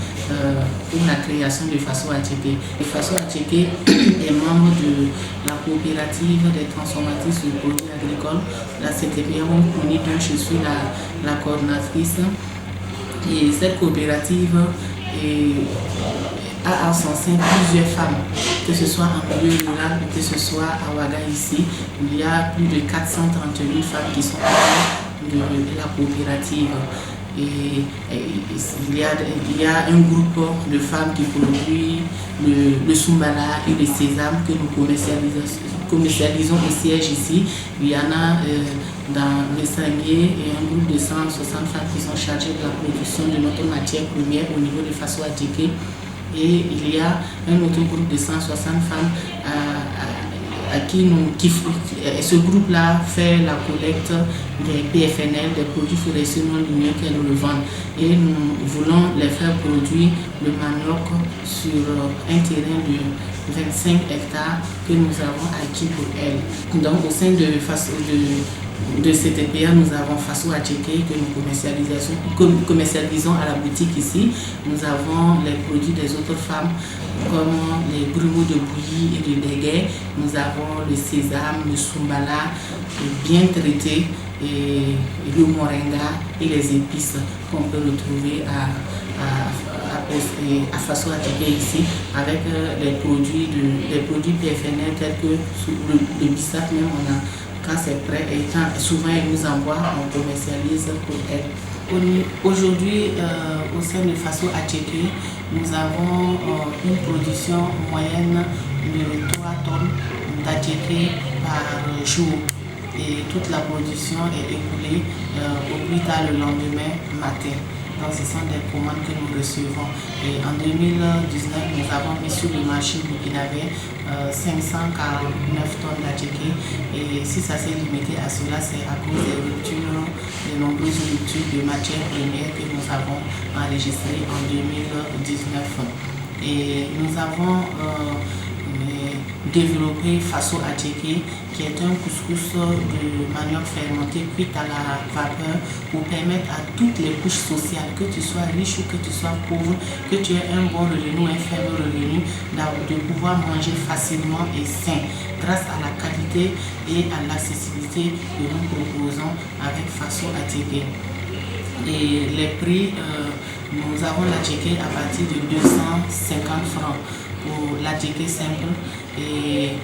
pour la création de Faso Acheke. Et Faso Acheke est membre de la coopérative des transformatrices de produits agricoles, la CTP, dont je suis la coordinatrice. Et cette coopérative a en son sein plusieurs femmes, que ce soit en milieu rural ou que ce soit à Ouaga ici. Il y a plus de 430 000 femmes qui sont de la coopérative. Et il y a un groupe de femmes qui produit le Soumbala et le sésame que nous commercialisons au siège ici. Il y en a dans le Sanguier et un groupe de 160 femmes qui sont chargées de la production de notre matière première au niveau de Faso Acheke. Et il y a un autre groupe de 160 femmes ce groupe-là fait la collecte des PFNL, des produits forestiers non linéaires qu'elles revendent. Et nous voulons les faire produire le manioc sur un terrain de 25 hectares que nous avons acquis pour elles. Donc au sein de de cette EPA, nous avons Faso Attiéké que nous commercialisons à la boutique ici. Nous avons les produits des autres femmes comme les grumeaux de bouillie et de déguet. Nous avons le sésame, le soumbala, bien traité, et le moringa et les épices qu'on peut retrouver à Faso Attiéké ici, avec les produits PFNL tels que le bissap même, quand c'est prêt, et souvent ils nous envoient, on commercialise pour elle. Aujourd'hui, au sein de Faso Attiéké, nous avons une production moyenne de 3 tonnes d'attiéké par jour. Et toute la production est écoulée au plus tard le lendemain matin. Donc ce sont des commandes que nous recevons. Et en 2019, nous avons mis sur le marché burkinabé 549 tonnes d'attiéké. Et si ça s'est limité à cela, c'est à cause des nombreuses ruptures de matières premières que nous avons enregistrées en 2019. Et nous avons développé Faso Attiéké, qui est un couscous de manioc fermenté cuit à la vapeur pour permettre à toutes les couches sociales, que tu sois riche ou que tu sois pauvre, que tu aies un bon revenu ou un faible revenu, de pouvoir manger facilement et sain grâce à la qualité et à l'accessibilité que nous proposons avec Faso Attiéké. Et les prix, nous avons l'attiéké à partir de 250 francs pour l'attiéké simple, et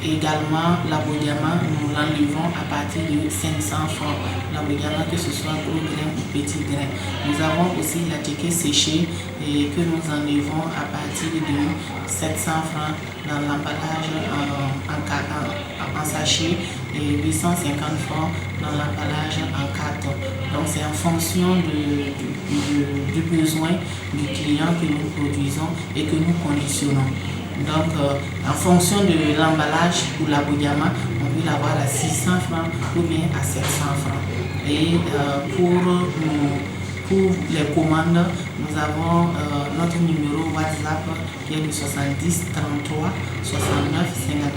également l'abodiama, nous l'enlevons à partir de 500 francs. L'abodiama, que ce soit gros grain ou petit grain. Nous avons aussi l'attiéké séché et que nous enlevons à partir de 700 francs dans l'emballage en sachet et 850 francs dans l'emballage en carton. Donc c'est en fonction du besoin du client que nous produisons et que nous conditionnons. Donc en fonction de l'emballage pour l'abodiama, on peut l'avoir à 600 francs ou bien à 700 francs. Et pour les commandes, nous avons notre numéro WhatsApp qui est le 70 33 69 54.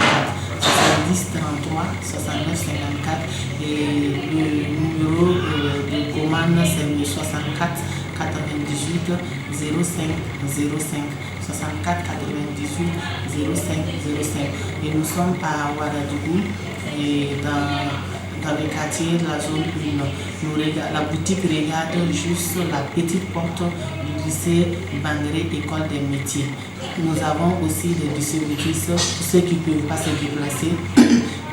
70 33 69 54. Et le numéro de commande, c'est le 64 98 05 05. 64 98 05 05. Et nous sommes à Ouagadougou, et dans le quartier de la zone 1. La boutique regarde juste la petite porte du lycée Bangré, école des métiers. Nous avons aussi des distributrices pour ceux qui ne peuvent pas se déplacer,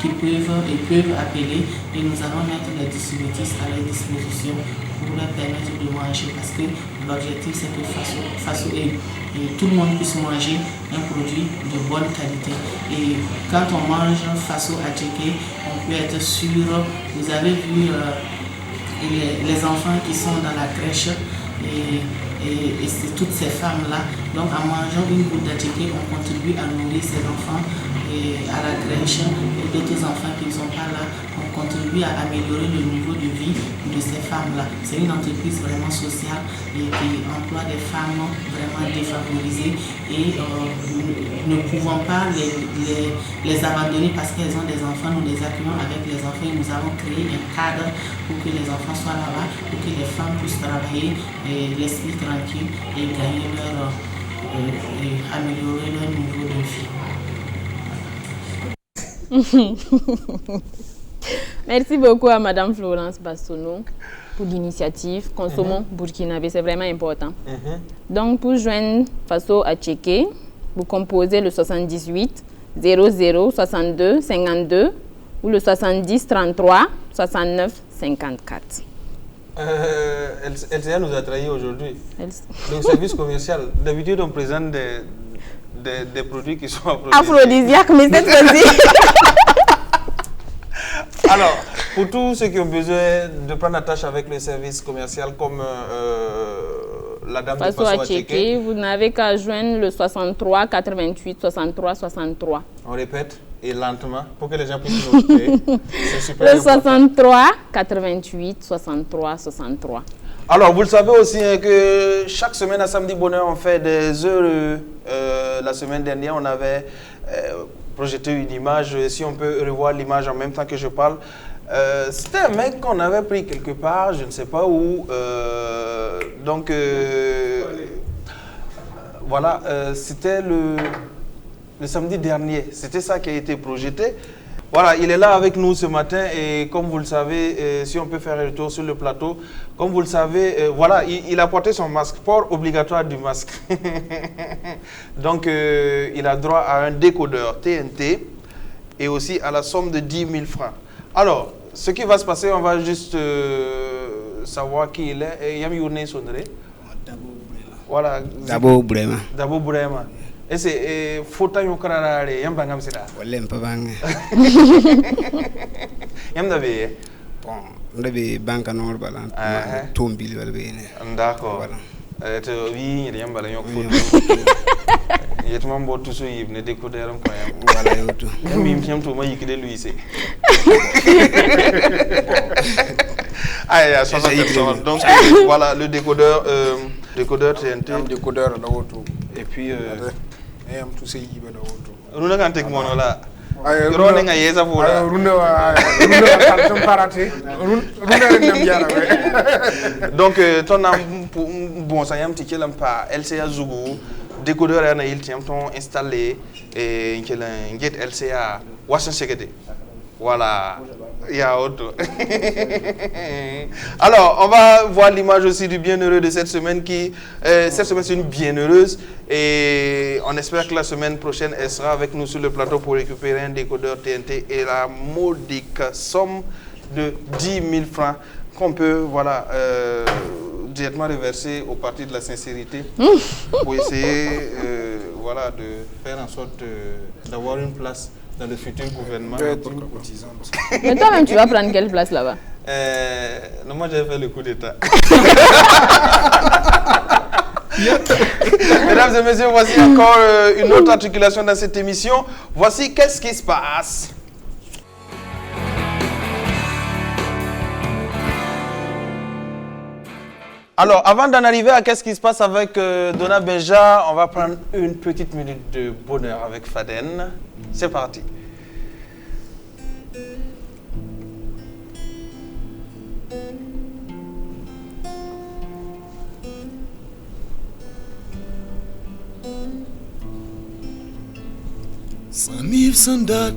qui peuvent appeler, et nous allons mettre les distributrices à leur disposition pour leur permettre de manger, parce que l'objectif c'est que Faso et tout le monde puisse manger un produit de bonne qualité. Et quand on mange Faso Attiéké, on peut être sûr, vous avez vu les enfants qui sont dans la crèche, et c'est toutes ces femmes-là. Donc en mangeant une goutte d'attiéké, on contribue à nourrir ces enfants, et à la crèche et d'autres enfants qui ne sont pas là. On contribue à améliorer le niveau de vie de ces femmes-là. C'est une entreprise vraiment sociale et qui emploie des femmes vraiment défavorisées, et nous ne pouvons pas les abandonner parce qu'elles ont des enfants. Nous les accueillons avec les enfants et nous avons créé un cadre pour que les enfants soient là-bas, pour que les femmes puissent travailler et l'esprit tranquille et gagner et améliorer leur niveau de vie. Merci beaucoup à Madame Florence Bassono pour l'initiative Consommons Burkinabé, c'est vraiment important. Donc pour joindre Faso Attiéké, vous composez le 78 00 62 52 ou le 70 33 69 54. LCA nous a trahis aujourd'hui. Le service commercial, d'habitude on présente des produits qui sont aphrodisiaques, mais cette fois-ci. Alors, pour tous ceux qui ont besoin de prendre attache avec le service commercial, comme la dame de Faso Attiéké, vous n'avez qu'à joindre le 63 88 63 63. On répète, et lentement, pour que les gens puissent noter. C'est super le 63 88 63 63. Alors, vous le savez aussi que chaque semaine à Samedi Bonheur, on fait des heures. La semaine dernière, on avait projeté une image. Si on peut revoir l'image en même temps que je parle. C'était un mec qu'on avait pris quelque part, je ne sais pas où. Voilà, c'était le samedi dernier. C'était ça qui a été projeté. Voilà, il est là avec nous ce matin et comme vous le savez, si on peut faire un retour sur le plateau, comme vous le savez, voilà, il a porté son masque, port obligatoire du masque. Donc, il a droit à un décodeur TNT et aussi à la somme de 10 000 francs. Alors, ce qui va se passer, on va juste savoir qui il est. Yam Yourné Sonere. Voilà. Dabo Brema. Dabo Brema. Et c'est Fota Yokarare, Yam Bangam Sida. Olem Pabang. Yam Davé. Bon, on avait banque en or balan. Tombil Valbene. D'accord. Oui, il y a un ballon. Il y a tout le monde tout seul, il décoder un coin. Voilà, tout. Mais il tout moi, il lui c'est. Ah, 60 personnes. Donc voilà le décodeur, décodeur TNT, décodeur là autour. Et puis tout c'est yibé là autour. Nous n'avons pas de là. Donc ton bon ça y a un petit pas LCA Zougou décodeur est il tient ton installé et un get LCA Washington Security. Voilà, il y a autre. Alors, on va voir l'image aussi du bienheureux de cette semaine qui, cette semaine c'est une bienheureuse et on espère que la semaine prochaine elle sera avec nous sur le plateau pour récupérer un décodeur TNT et la modique somme de 10 000 francs qu'on peut, voilà, directement reverser au parti de la sincérité pour essayer, voilà, de faire en sorte d'avoir une place dans le futur gouvernement. Mais toi-même, tu vas prendre quelle place là-bas? Non, moi j'ai fait le coup d'État. Mesdames et messieurs, voici encore une autre articulation dans cette émission. Voici qu'est-ce qui se passe. Alors, avant d'en arriver à qu'est-ce qui se passe avec Donna Benja, on va prendre une petite minute de bonheur avec Faden. C'est parti. Samif sandat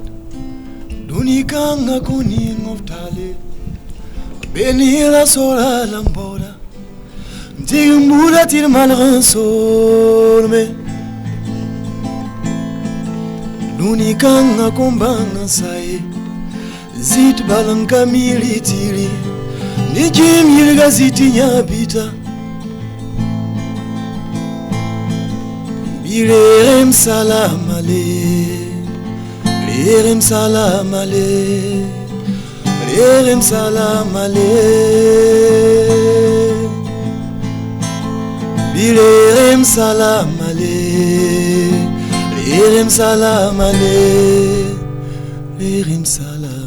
dunika ngakoni ngoftale beni la sola lamboda Timbura tir malran sorme Lunikanga kombanga sai Zit balanka militiri Nijim yilga ziti nyabita Birem salamale Lerem salamale Lerem salamale Birem salamale Birem salamale Birem salamale.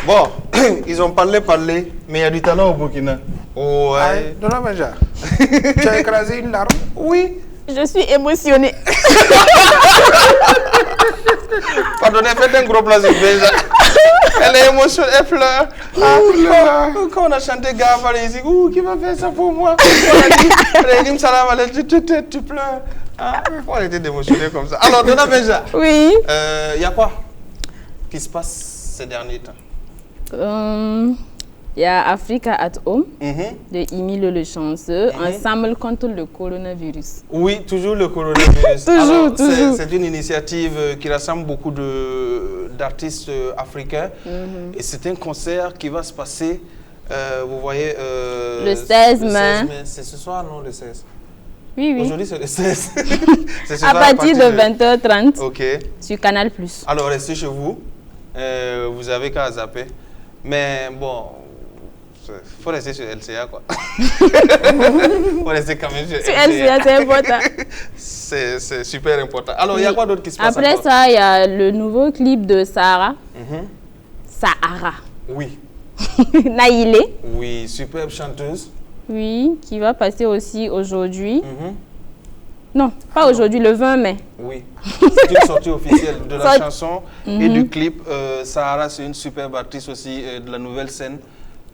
Bon, ils ont parlé, mais il y a du talent au Burkina. Oh, ouais. Donna Benja, tu as écrasé une larme? Oui. Je suis émotionnée. Pardonnez, faites un gros plaisir. Elle est émotionnée, elle pleure. Quand on a chanté Gava ici, qui va faire ça pour moi? Tu pleures. Faut arrêter d'émotionner comme ça. Alors, Donna Benja. Oui. Il y a quoi qui se passe ces derniers temps? Il y a Africa at Home de Emile Le Chanceux, ensemble contre le coronavirus. Oui, toujours le coronavirus. toujours. C'est une initiative qui rassemble beaucoup d'artistes africains. Et c'est un concert qui va se passer, vous voyez... le 16 mai. C'est ce soir, non, le 16? Oui. Aujourd'hui, c'est le 16. À partir de 20h30 okay. Sur Canal+. Alors, restez chez vous. Vous avez qu'à zapper. Mais bon... Il faut rester sur LCA, quoi. Il faut rester quand même sur LCA, c'est important. C'est super important. Alors, il y a quoi d'autre qui se passe? Après ça, il y a le nouveau clip de Sahara. Sahara. Oui. Naïlé. Oui, superbe chanteuse. Oui, qui va passer aussi aujourd'hui. Non, pas aujourd'hui, le 20 mai. Oui, c'est une sortie officielle de la chanson et du clip. Sahara, c'est une superbe artiste aussi de la nouvelle scène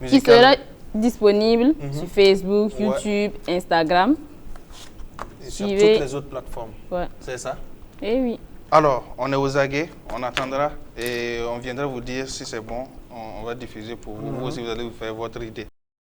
musicale. Qui sera disponible sur Facebook, YouTube, Instagram. Et sur toutes les autres plateformes. Ouais. C'est ça? Eh oui. Alors, on est aux aguets, on attendra et on viendra vous dire si c'est bon. On va diffuser pour vous, vous aussi vous allez vous faire votre idée.